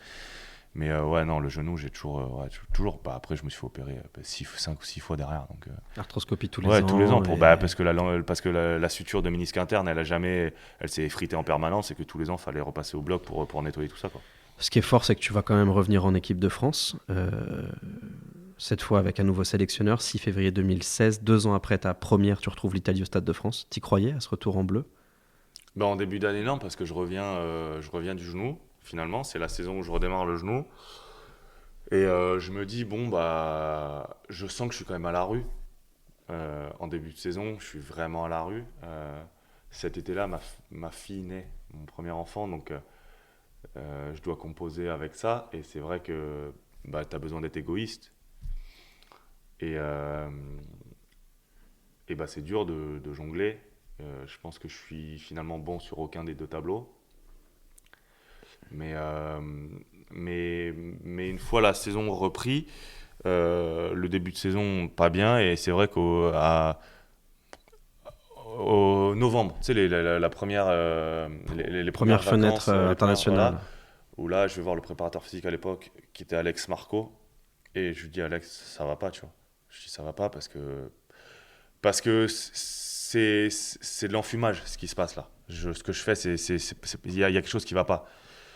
Mais ouais, non, le genou, j'ai toujours. Bah, après, je me suis fait opérer 5 ou 6 fois derrière. Donc, arthroscopie tous les ans. Ouais, tous les ans. Parce que la suture de ménisque interne, elle s'est effritée en permanence et que tous les ans, il fallait repasser au bloc pour nettoyer tout ça. Quoi. Ce qui est fort, c'est que tu vas quand même revenir en équipe de France. Cette fois avec un nouveau sélectionneur, 6 février 2016. 2 ans après ta première, tu retrouves l'Italie au Stade de France. T'y croyais à ce retour en bleu? Bah, en début d'année, non, parce que je reviens du genou. Finalement, c'est la saison où je redémarre le genou. Et je me dis, bon, bah, je sens que je suis quand même à la rue. En début de saison, je suis vraiment à la rue. Cet été-là, ma fille naît, mon premier enfant, donc je dois composer avec ça. Et c'est vrai que bah, tu as besoin d'être égoïste. Et bah, c'est dur de jongler. Je pense que je suis finalement bon sur aucun des 2 tableaux. Mais une fois la saison repris, le début de saison pas bien, et c'est vrai qu'au novembre, tu sais, la première, les première fenêtre internationale, voilà, où là, je vais voir le préparateur physique à l'époque, qui était Alex Marco, et je lui dis, Alex, ça va pas, tu vois. Je dis, ça va pas parce que c'est de l'enfumage, ce qui se passe là. Ce que je fais, il y a quelque chose qui va pas.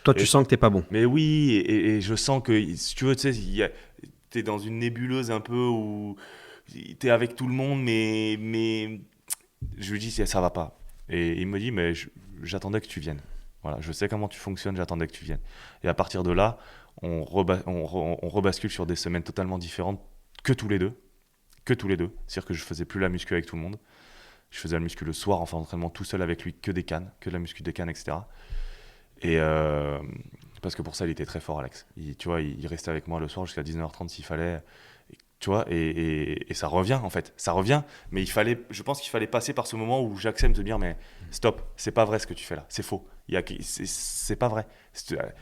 Toi, tu Et, sens que t'es pas bon. mais oui, et je sens que, si tu veux, tu sais, t'es dans une nébuleuse un peu où t'es avec tout le monde, mais je lui dis, ça va pas. Et il me dit, mais j'attendais que tu viennes. Voilà, je sais comment tu fonctionnes, j'attendais que tu viennes. Et à partir de là, on rebascule sur des semaines totalement différentes que tous les deux. Que tous les deux. C'est-à-dire que je faisais plus la muscu avec tout le monde. Je faisais la muscu le soir, enfin entraînement tout seul avec lui, que des cannes, que de la muscu des cannes, etc. Et parce que pour ça, il était très fort, Alex. Tu vois, il restait avec moi le soir jusqu'à 19h30 s'il fallait. Tu vois, et ça revient en fait, ça revient. Mais je pense qu'il fallait passer par ce moment où j'accepte de dire, mais stop, c'est pas vrai ce que tu fais là, c'est faux. C'est pas vrai.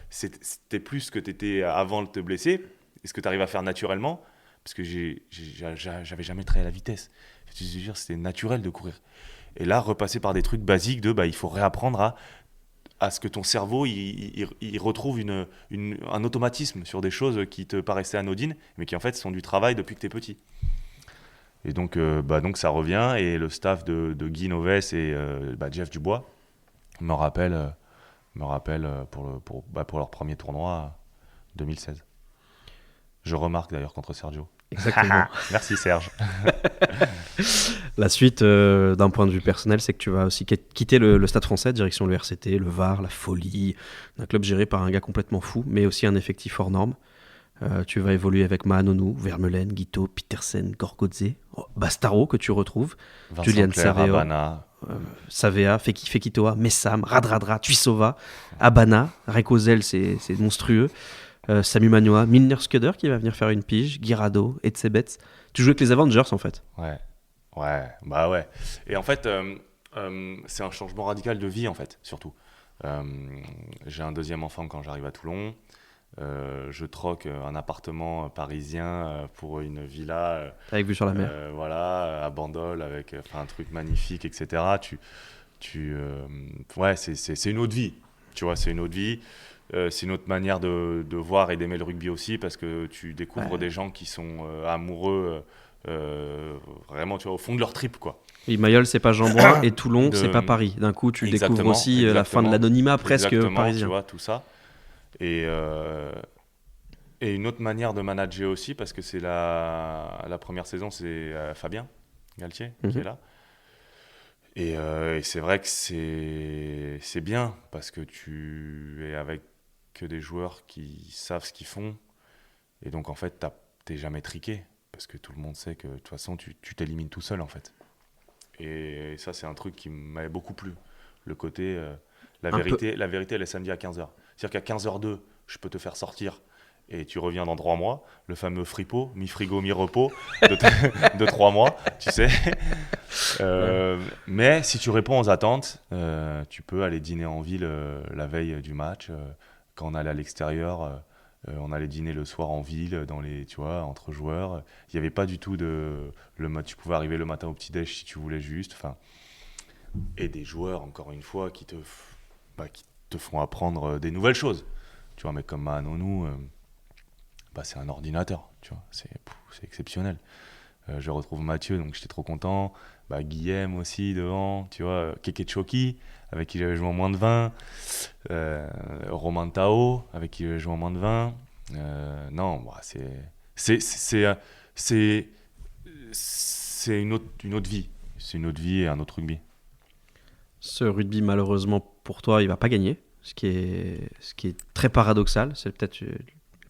C'était plus ce que tu étais avant de te blesser, et ce que tu arrives à faire naturellement, parce que j'avais jamais travaillé à la vitesse. Je veux dire, c'était naturel de courir. Et là, repasser par des trucs basiques il faut réapprendre à ce que ton cerveau il retrouve un automatisme sur des choses qui te paraissaient anodines, mais qui en fait sont du travail depuis que tu es petit. Et donc, donc ça revient, et le staff de Guy Noves et Jeff Dubois me rappellent pour leur premier tournoi 2016. Je remarque d'ailleurs contre Sergio. Exactement. Merci Serge. La suite, d'un point de vue personnel, c'est que tu vas aussi quitter le Stade Français, direction le RCT, le Var, la folie, un club géré par un gars complètement fou, mais aussi un effectif hors norme. Tu vas évoluer avec Mahanonou, Vermeulen, Guito, Petersen, Gorgodze, Bastaro que tu retrouves, Vincent Julian Clerc, Savea, Abana. Savea, Fekitoa, Messam, Radradra, Tuisova, Abana, Rekozel, c'est monstrueux, Samu Manoa, Milner Skudder qui va venir faire une pige, Guirado, Etzebets. Tu joues avec les Avengers en fait. Ouais, bah ouais. Et en fait, c'est un changement radical de vie en fait, surtout. J'ai un deuxième enfant quand j'arrive à Toulon. Je troque un appartement parisien pour une villa Avec vue sur la mer. voilà, à Bandol avec un truc magnifique, etc. Ouais, c'est une autre vie, tu vois, c'est une autre vie. C'est une autre manière de voir et d'aimer le rugby aussi, parce que tu découvres des gens qui sont amoureux vraiment, tu vois, au fond de leur trip, quoi. Oui, Mayol, c'est pas Jean-Bouin et Toulon, c'est pas Paris. D'un coup, tu découvres aussi la fin de l'anonymat presque parisien. Tu vois, tout ça. Et une autre manière de manager aussi, parce que c'est la première saison, c'est Fabien Galtier qui est là. Et c'est vrai que c'est bien, parce que tu es avec que des joueurs qui savent ce qu'ils font. Et donc, en fait, t'es jamais triqué, parce que tout le monde sait que de toute façon, tu t'élimines tout seul, en fait. Et ça, c'est un truc qui m'avait beaucoup plu. Le côté, la vérité, elle est samedi à 15h. C'est-à-dire qu'à 15h02, je peux te faire sortir et tu reviens dans 3 mois. Le fameux fripo, mi-frigo, mi-repos de 3 mois, tu sais. Mais si tu réponds aux attentes, tu peux aller dîner en ville la veille du match. Quand on allait à l'extérieur, on allait dîner le soir en ville, tu vois, entre joueurs. Il n'y avait pas du tout tu pouvais arriver le matin au petit-déj si tu voulais juste. Et des joueurs, encore une fois, qui te font apprendre des nouvelles choses. Tu vois, un mec comme Mahanonou, c'est un ordinateur, tu vois, c'est exceptionnel. Je retrouve Mathieu, donc j'étais trop content. Guillaume aussi devant, tu vois, Keke Choki, avec qui j'avais joué en moins de 20. Romain Tao, avec qui j'avais joué en moins de 20. Non, c'est une autre vie. C'est une autre vie et un autre rugby. Ce rugby, malheureusement pour toi, il va pas gagner, ce qui est très paradoxal. C'est peut-être les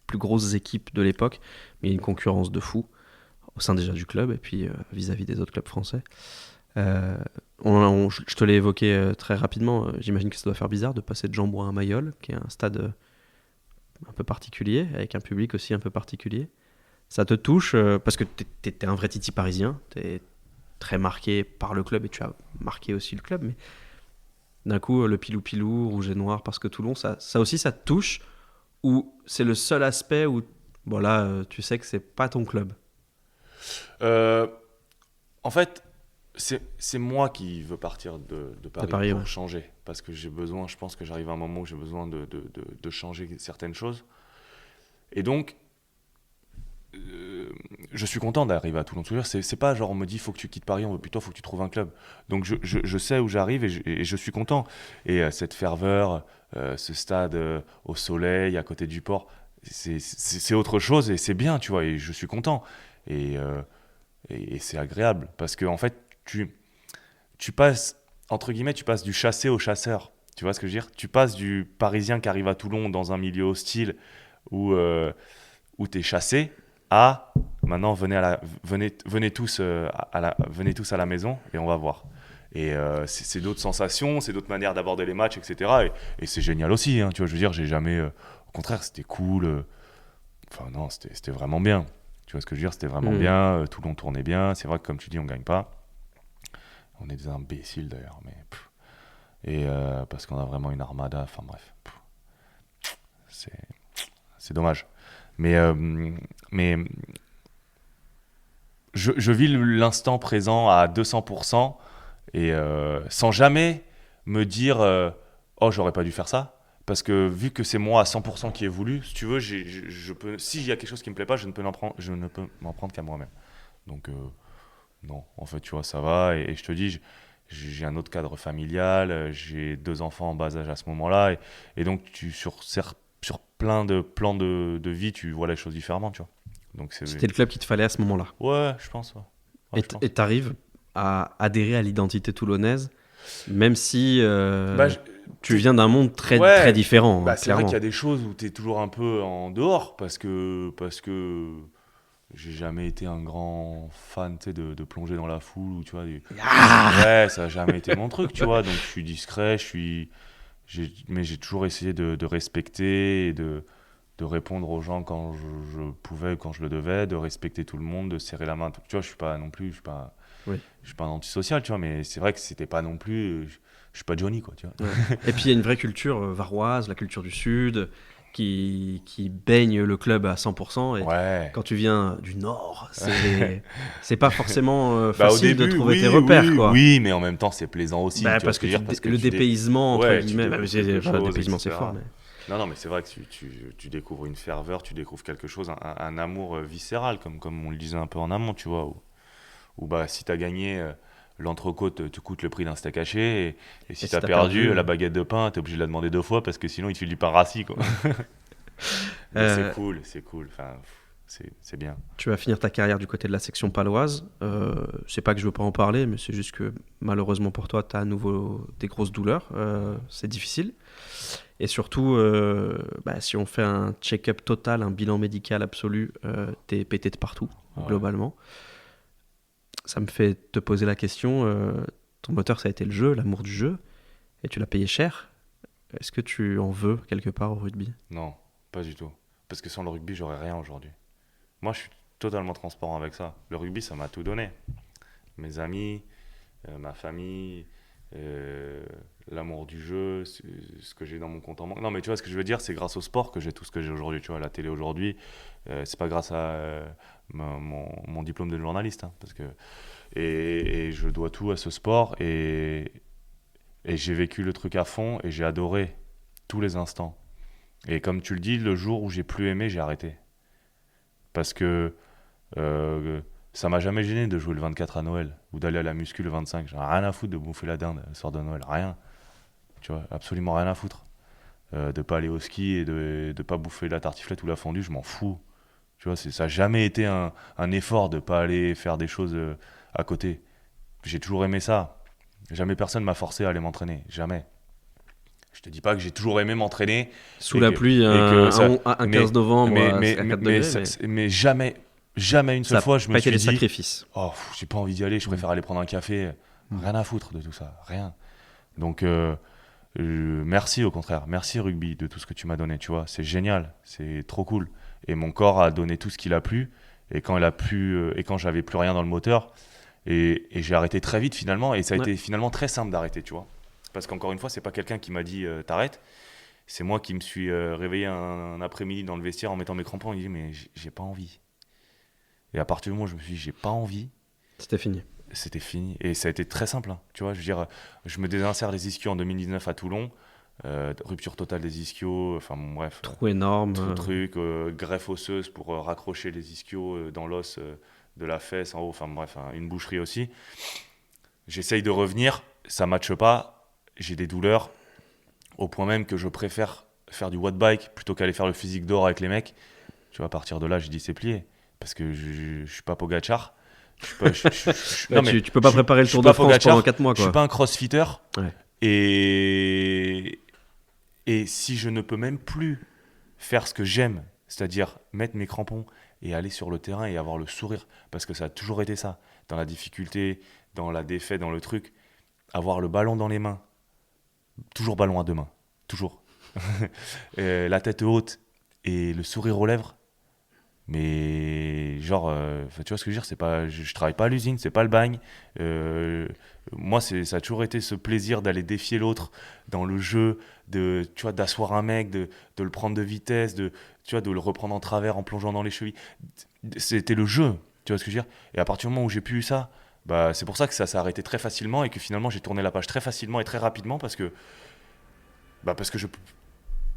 plus grosses équipes de l'époque, mais il y a une concurrence de fou au sein déjà du club et puis vis-à-vis des autres clubs français. Je te l'ai évoqué très rapidement. J'imagine que ça doit faire bizarre de passer de Jean-Bouin à Mayol, qui est un stade un peu particulier, avec un public aussi un peu particulier. Ça te touche parce que t'es un vrai titi parisien, t'es très marqué par le club et tu as marqué aussi le club, mais d'un coup le pilou-pilou, rouge et noir, parce que Toulon, ça aussi ça te touche, ou c'est le seul aspect où tu sais que c'est pas ton club? En fait, c'est moi qui veux partir de Paris Paris, pour ouais. changer. Parce que j'ai besoin, je pense que j'arrive à un moment où j'ai besoin de changer certaines choses. Et donc, je suis content d'arriver à Toulon. C'est pas genre on me dit faut que tu quittes Paris, on veut plus toi, faut que tu trouves un club. Donc je sais où j'arrive et je suis content. Et cette ferveur, ce stade au soleil, à côté du port, c'est autre chose et c'est bien, tu vois. Et je suis content. Et, euh, et c'est agréable parce que en fait, tu passes, entre guillemets, tu passes du chassé au chasseur. Tu vois ce que je veux dire? Tu passes du Parisien qui arrive à Toulon dans un milieu hostile où, où tu es chassé à maintenant venez tous à la maison et on va voir. Et c'est d'autres sensations, c'est d'autres manières d'aborder les matchs, etc. Et c'est génial aussi, hein, tu vois, je veux dire, j'ai jamais. Au contraire, c'était cool. Enfin, non, c'était vraiment bien. Tu vois ce que je veux dire? C'était vraiment Hmm. bien. Toulon tournait bien. C'est vrai que, comme tu dis, on gagne pas. On est des imbéciles d'ailleurs, mais. Et parce qu'on a vraiment une armada. Enfin bref, c'est c'est dommage. Mais, mais je vis l'instant présent à 200% et sans jamais me dire oh, j'aurais pas dû faire ça. Parce que vu que c'est moi à 100% qui ai voulu, si tu veux, je peux, s'il y a quelque chose qui me plaît pas, je ne peux m'en prendre qu'à moi-même. Donc, non, en fait, tu vois, ça va. Et je te dis, j'ai un autre cadre familial, j'ai 2 enfants en bas âge à ce moment-là. Et donc, sur plein de plans de vie, tu vois les choses différemment, tu vois. Donc, c'est. C'était le club qu'il te fallait à ce moment-là. Ouais, je pense, ouais. Ouais, je Et pense. t'arrives à adhérer à l'identité toulonnaise, même si Bah, tu viens d'un monde très, très ouais, différent, hein, bah, c'est vrai qu'il y clairement. a des choses où tu es toujours un peu en dehors parce que j'ai jamais été un grand fan, tu sais, de plonger dans la foule ou tu vois. Ah. Ouais, ça a jamais été mon truc, tu vois. Donc je suis discret, mais j'ai toujours essayé de respecter et de répondre aux gens quand je pouvais, quand je le devais, de respecter tout le monde, de serrer la main. Tu vois, je suis pas non plus, Oui. je suis pas un antisocial, tu vois, mais c'est vrai que c'était pas non plus, je suis pas Johnny, quoi, tu vois. Ouais. Et puis il y a une vraie culture varoise, la culture du Sud, qui baigne le club à 100%. Et Ouais. quand tu viens du Nord, c'est pas forcément Bah au facile de début, trouver tes oui, repères, oui, quoi. oui, mais en même temps, c'est plaisant aussi, Bah, tu vois parce ce que que je veux dire, parce que le dépaysement, entre ouais, tu guillemets, bah, découvres quelque enfin, le chose, dépaysement c'est fort, etc. mais Non, non, mais c'est vrai que tu découvres une ferveur, tu découvres quelque chose, un amour viscéral, comme on le disait un peu en amont, tu vois, où bah, si t'as gagné, l'entrecôte te coûte le prix d'un steak haché, et et si si t'as t'as perdu, perdu, la baguette de pain, t'es obligé de la demander 2 fois, parce que sinon, il te file du pain rassis, quoi. Mais euh, c'est cool, enfin, c'est bien. tu vas finir ta carrière du côté de la section paloise. C'est pas que je veux pas en parler, mais c'est juste que malheureusement pour toi, tu as à nouveau des grosses douleurs. C'est difficile. Et surtout, bah, si on fait un check-up total, un bilan médical absolu, t'es pété de partout, Ouais. globalement. Ça me fait te poser la question, ton moteur, ça a été le jeu, l'amour du jeu, et tu l'as payé cher. Est-ce que tu en veux quelque part au rugby? Non, pas du tout. Parce que sans le rugby, j'aurais rien aujourd'hui. Moi, je suis totalement transparent avec ça. Le rugby, ça m'a tout donné. Mes amis, ma famille, euh, l'amour du jeu, ce que j'ai dans mon compte en banque. Non, mais tu vois, ce que je veux dire, c'est grâce au sport que j'ai tout ce que j'ai aujourd'hui. Tu vois, la télé aujourd'hui, c'est pas grâce à mon diplôme de journaliste. Hein, parce que, et je dois tout à ce sport. Et j'ai vécu le truc à fond et j'ai adoré tous les instants. Et comme tu le dis, le jour où j'ai plus aimé, j'ai arrêté. Parce que Euh, ça m'a jamais gêné de jouer le 24 à Noël ou d'aller à la muscu le 25. J'en ai rien à foutre de bouffer la dinde le soir de Noël. Rien. Tu vois, absolument rien à foutre. De pas aller au ski et de pas bouffer la tartiflette ou la fondue, je m'en fous. Tu vois, ça n'a jamais été un effort de pas aller faire des choses à côté. J'ai toujours aimé ça. Jamais personne m'a forcé à aller m'entraîner. Jamais. Je te dis pas que j'ai toujours aimé m'entraîner Sous et la que, pluie, et que ça. un Mais, 15 novembre à 4 mais, degrés, mais mais jamais, jamais une ça seule n'a fois, je me pas été suis des dit. sacrifices. Oh, j'ai pas envie d'y aller, je Mm. préfère aller prendre un café. Mm. Rien à foutre de tout ça, rien. Donc, merci au contraire, merci rugby de tout ce que tu m'as donné, tu vois, c'est génial, c'est trop cool. Et mon corps a donné tout ce qu'il a pu, et quand il a pu, et quand j'avais plus rien dans le moteur, et j'ai arrêté très vite finalement, et ça a Ouais. été finalement très simple d'arrêter, tu vois. Parce qu'encore une fois, c'est pas quelqu'un qui m'a dit t'arrêtes, c'est moi qui me suis réveillé un après-midi dans le vestiaire en mettant mes crampons et dit mais j'ai pas envie. Et à partir du moment où je me suis dit j'ai pas envie, C'était fini. c'était fini. Et ça a été très simple, hein, tu vois. Je veux dire, je me désinsère les ischios en 2019 à Toulon, rupture totale des ischios, enfin bon, bref. Trou énorme. Trop de trucs, greffe osseuse pour raccrocher les ischios dans l'os de la fesse en haut, enfin bref, hein, une boucherie aussi. J'essaye de revenir, ça ne matche pas, j'ai des douleurs, au point même que je préfère faire du watt bike plutôt qu'aller faire le physique d'or avec les mecs. Tu vois, à partir de là, j'ai dit c'est plié, parce que je ne suis pas Pogacar. Tu peux pas préparer le Tour de France pendant 4 mois. Quoi. Je suis pas un crossfitter. Ouais. Et si je ne peux même plus faire ce que j'aime, c'est-à-dire mettre mes crampons et aller sur le terrain et avoir le sourire, parce que ça a toujours été ça, dans la difficulté, dans la défaite, dans le truc, avoir le ballon dans les mains, toujours ballon à deux mains, toujours, la tête haute et le sourire aux lèvres, mais genre, tu vois ce que je veux dire, c'est pas, je travaille pas à l'usine, c'est pas le bagne, moi ça a toujours été ce plaisir d'aller défier l'autre dans le jeu, tu vois, d'asseoir un mec, de le prendre de vitesse, tu vois, de le reprendre en travers en plongeant dans les chevilles. C'était le jeu, tu vois ce que je veux dire. Et à partir du moment où j'ai plus eu ça, bah, c'est pour ça que ça s'est arrêté très facilement et que finalement j'ai tourné la page très facilement et très rapidement parce que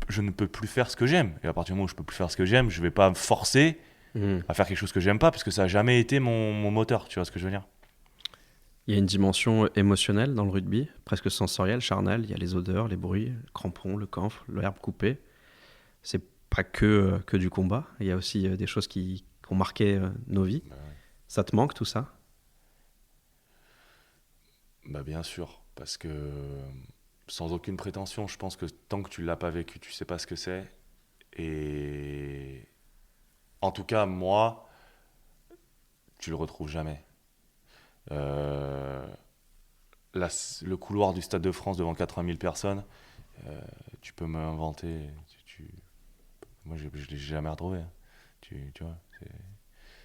je ne peux plus faire ce que j'aime. Et à partir du moment où je peux plus faire ce que j'aime, je vais pas me forcer à faire quelque chose que j'aime pas parce que ça a jamais été mon moteur, tu vois ce que je veux dire. Il y a une dimension émotionnelle dans le rugby, presque sensorielle, charnelle. Il y a les odeurs, les bruits, le crampon, le camphre, l'herbe coupée. C'est pas que du combat. Il y a aussi des choses qui ont marqué nos vies. Bah, ouais. Ça te manque tout ça ? Bah bien sûr, parce que sans aucune prétention, je pense que tant que tu l'as pas vécu, tu sais pas ce que c'est. Et en tout cas, moi, tu le retrouves jamais. Le couloir du Stade de France devant 80 000 personnes, tu peux m'inventer. Moi, je l'ai jamais retrouvé. Hein. Tu vois,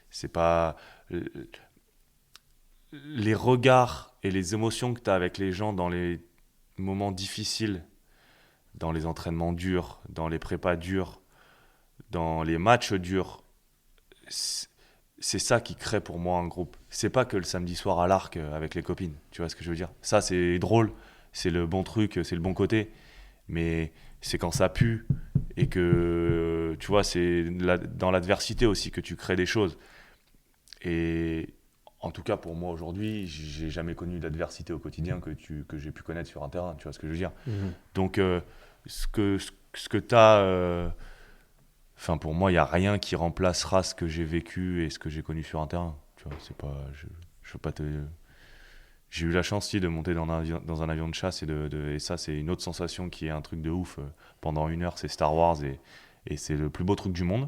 c'est pas. Les regards et les émotions que tu as avec les gens dans les moments difficiles, dans les entraînements durs, dans les prépas durs, dans les matchs durs, c'est ça qui crée pour moi un groupe. C'est pas que le samedi soir à l'Arc avec les copines, tu vois ce que je veux dire. Ça, c'est drôle, c'est le bon truc, c'est le bon côté, mais c'est quand ça pue et que, tu vois, c'est dans l'adversité aussi que tu crées des choses. Et en tout cas, pour moi aujourd'hui, j'ai jamais connu d'adversité au quotidien que j'ai pu connaître sur un terrain, tu vois ce que je veux dire. Donc, ce que tu as... Enfin, pour moi, il n'y a rien qui remplacera ce que j'ai vécu et ce que j'ai connu sur un terrain. Tu vois, c'est pas, je veux pas te... J'ai eu la chance aussi de monter dans un avion de chasse et ça, c'est une autre sensation qui est un truc de ouf. Pendant 1 heure, c'est Star Wars et c'est le plus beau truc du monde.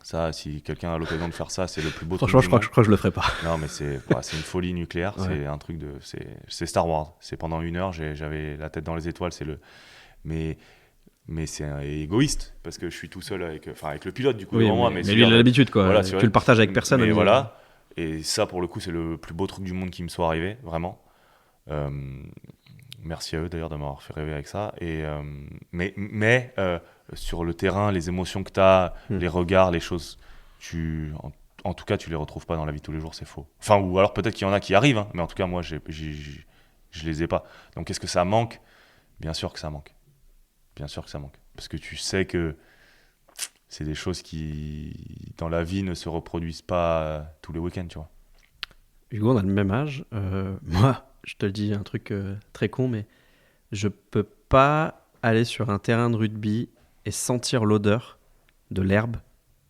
Ça, si quelqu'un a l'occasion de faire ça, c'est le plus beau truc du monde. Franchement, je crois que je le ferai pas. Non, mais c'est une folie nucléaire. Ouais. C'est un truc de... C'est Star Wars. C'est pendant 1 heure, j'avais la tête dans les étoiles. Mais c'est égoïste parce que je suis tout seul avec le pilote du coup devant moi. Mais lui, il a l'habitude quoi. Voilà, tu le partages avec personne. Mais voilà. Et ça, pour le coup, c'est le plus beau truc du monde qui me soit arrivé, vraiment. Merci à eux d'ailleurs de m'avoir fait rêver avec ça. Et mais sur le terrain, les émotions que tu as, les regards, les choses, en tout cas, tu les retrouves pas dans la vie de tous les jours, c'est faux. Enfin, ou alors peut-être qu'il y en a qui arrivent, hein, mais en tout cas, moi, je les ai pas. Donc, est-ce que ça manque ? Bien sûr que ça manque. Bien sûr que ça manque. Parce que tu sais que c'est des choses qui, dans la vie, ne se reproduisent pas tous les week-ends, tu vois. Hugo, on a le même âge. Moi, je te le dis, un truc très con, mais je peux pas aller sur un terrain de rugby et sentir l'odeur de l'herbe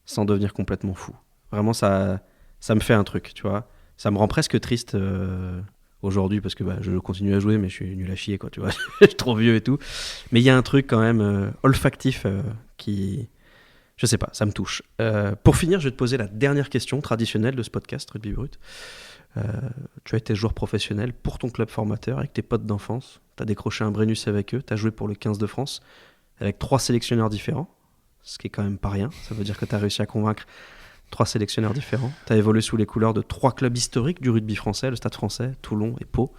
sans devenir complètement fou. Vraiment, ça me fait un truc, tu vois. Ça me rend presque triste aujourd'hui parce que je continue à jouer, mais je suis nul à chier, quoi, tu vois. Je suis trop vieux et tout. Mais il y a un truc quand même olfactif qui... Je sais pas, ça me touche. Pour finir, je vais te poser la dernière question traditionnelle de ce podcast, Rugby Brut. Tu as été joueur professionnel pour ton club formateur avec tes potes d'enfance. Tu as décroché un Brennus avec eux. Tu as joué pour le 15 de France avec 3 sélectionneurs différents, ce qui est quand même pas rien. Ça veut dire que tu as réussi à convaincre 3 sélectionneurs différents. Tu as évolué sous les couleurs de 3 clubs historiques du rugby français, le Stade français, Toulon et Pau.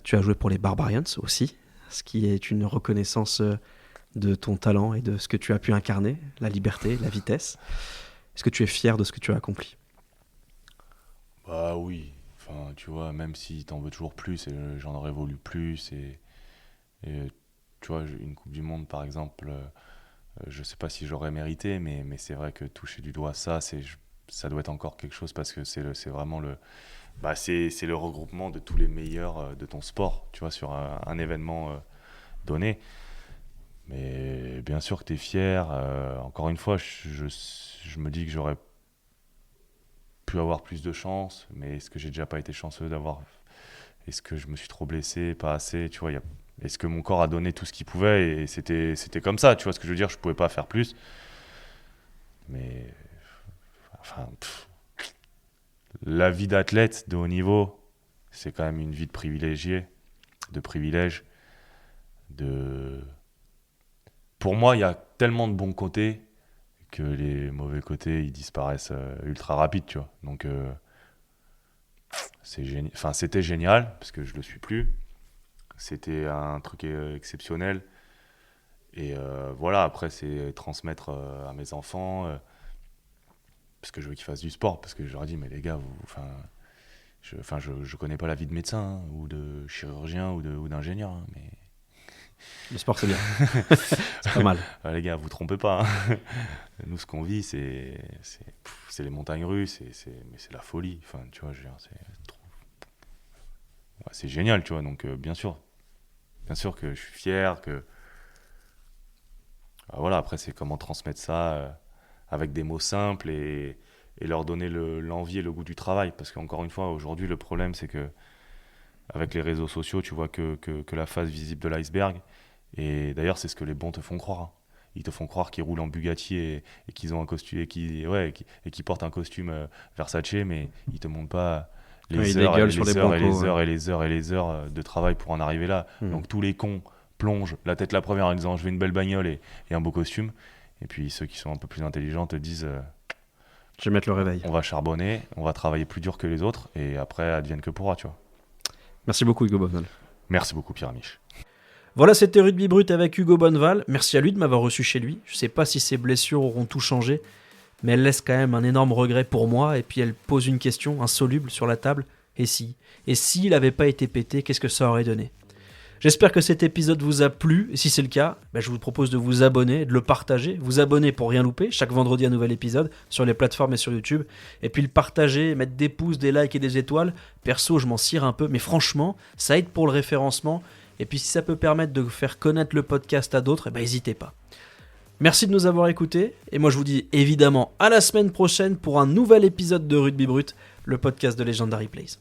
Tu as joué pour les Barbarians aussi, ce qui est une reconnaissance de ton talent et de ce que tu as pu incarner, la liberté, la vitesse. Est-ce que tu es fier de ce que tu as accompli ? Bah oui, enfin, tu vois, même si t'en veux toujours plus, et j'en aurais voulu plus, et tu vois, une Coupe du Monde, par exemple, je sais pas si j'aurais mérité, mais c'est vrai que toucher du doigt ça, ça doit être encore quelque chose parce que c'est vraiment c'est le regroupement de tous les meilleurs de ton sport, tu vois, sur un événement donné. Mais bien sûr que tu es fier. Encore une fois, je me dis que j'aurais pu avoir plus de chance, mais est-ce que j'ai déjà pas été chanceux d'avoir. Est-ce que je me suis trop blessé, pas assez, tu vois, est-ce que mon corps a donné tout ce qu'il pouvait et c'était comme ça, tu vois ce que je veux dire, je pouvais pas faire plus. Mais enfin, la vie d'athlète de haut niveau, c'est quand même une vie de privilégié, de privilège, de. Pour moi, il y a tellement de bons côtés que les mauvais côtés, ils disparaissent ultra rapide, tu vois. Donc, c'était génial, parce que je le suis plus. C'était un truc exceptionnel. Et voilà, après, c'est transmettre à mes enfants, parce que je veux qu'ils fassent du sport, parce que je leur ai dit, mais les gars, je connais pas la vie de médecin, hein, ou de chirurgien, ou d'ingénieur, hein, mais Le sport, c'est bien. C'est pas mal. les gars, vous trompez pas, hein. Nous, ce qu'on vit, c'est les montagnes russes, mais c'est la folie. Enfin, tu vois, c'est génial, tu vois. Donc, bien sûr que je suis fier, que voilà. Après, c'est comment transmettre ça avec des mots simples et leur donner l'envie et le goût du travail. Parce qu'encore une fois, aujourd'hui, le problème, c'est que avec les réseaux sociaux, tu vois que la face visible de l'iceberg. Et d'ailleurs, c'est ce que les bons te font croire, hein. Ils te font croire qu'ils roulent en Bugatti et qu'ils ont un costume et qu'ils portent un costume Versace, mais ils te montrent pas Ouais, les ils heures et dégueulent les sur les heures et les bancos, heures ouais. et les heures et les heures de travail pour en arriver là. Donc tous les cons plongent la tête la première en disant je veux une belle bagnole et un beau costume. Et puis ceux qui sont un peu plus intelligents te disent Je vais mettre le réveil. on va charbonner, on va travailler plus dur que les autres et après advienne que pourra, tu vois. Merci beaucoup, Hugo Bonneval. Merci beaucoup, Pierre Amiche. Voilà, c'était Rugby Brut avec Hugo Bonneval. Merci à lui de m'avoir reçu chez lui. Je sais pas si ses blessures auront tout changé, mais elle laisse quand même un énorme regret pour moi. Et puis elle pose une question insoluble sur la table. Et s'il n'avait pas été pété, qu'est-ce que ça aurait donné? J'espère que cet épisode vous a plu. Et si c'est le cas, je vous propose de vous abonner, de le partager. Vous abonner pour rien louper. Chaque vendredi, un nouvel épisode sur les plateformes et sur YouTube. Et puis le partager, mettre des pouces, des likes et des étoiles. Perso, je m'en cire un peu, mais franchement, ça aide pour le référencement. Et puis si ça peut permettre de faire connaître le podcast à d'autres, n'hésitez pas. Merci de nous avoir écoutés. Et moi, je vous dis évidemment à la semaine prochaine pour un nouvel épisode de Rugby Brut, le podcast de Legendary Plays.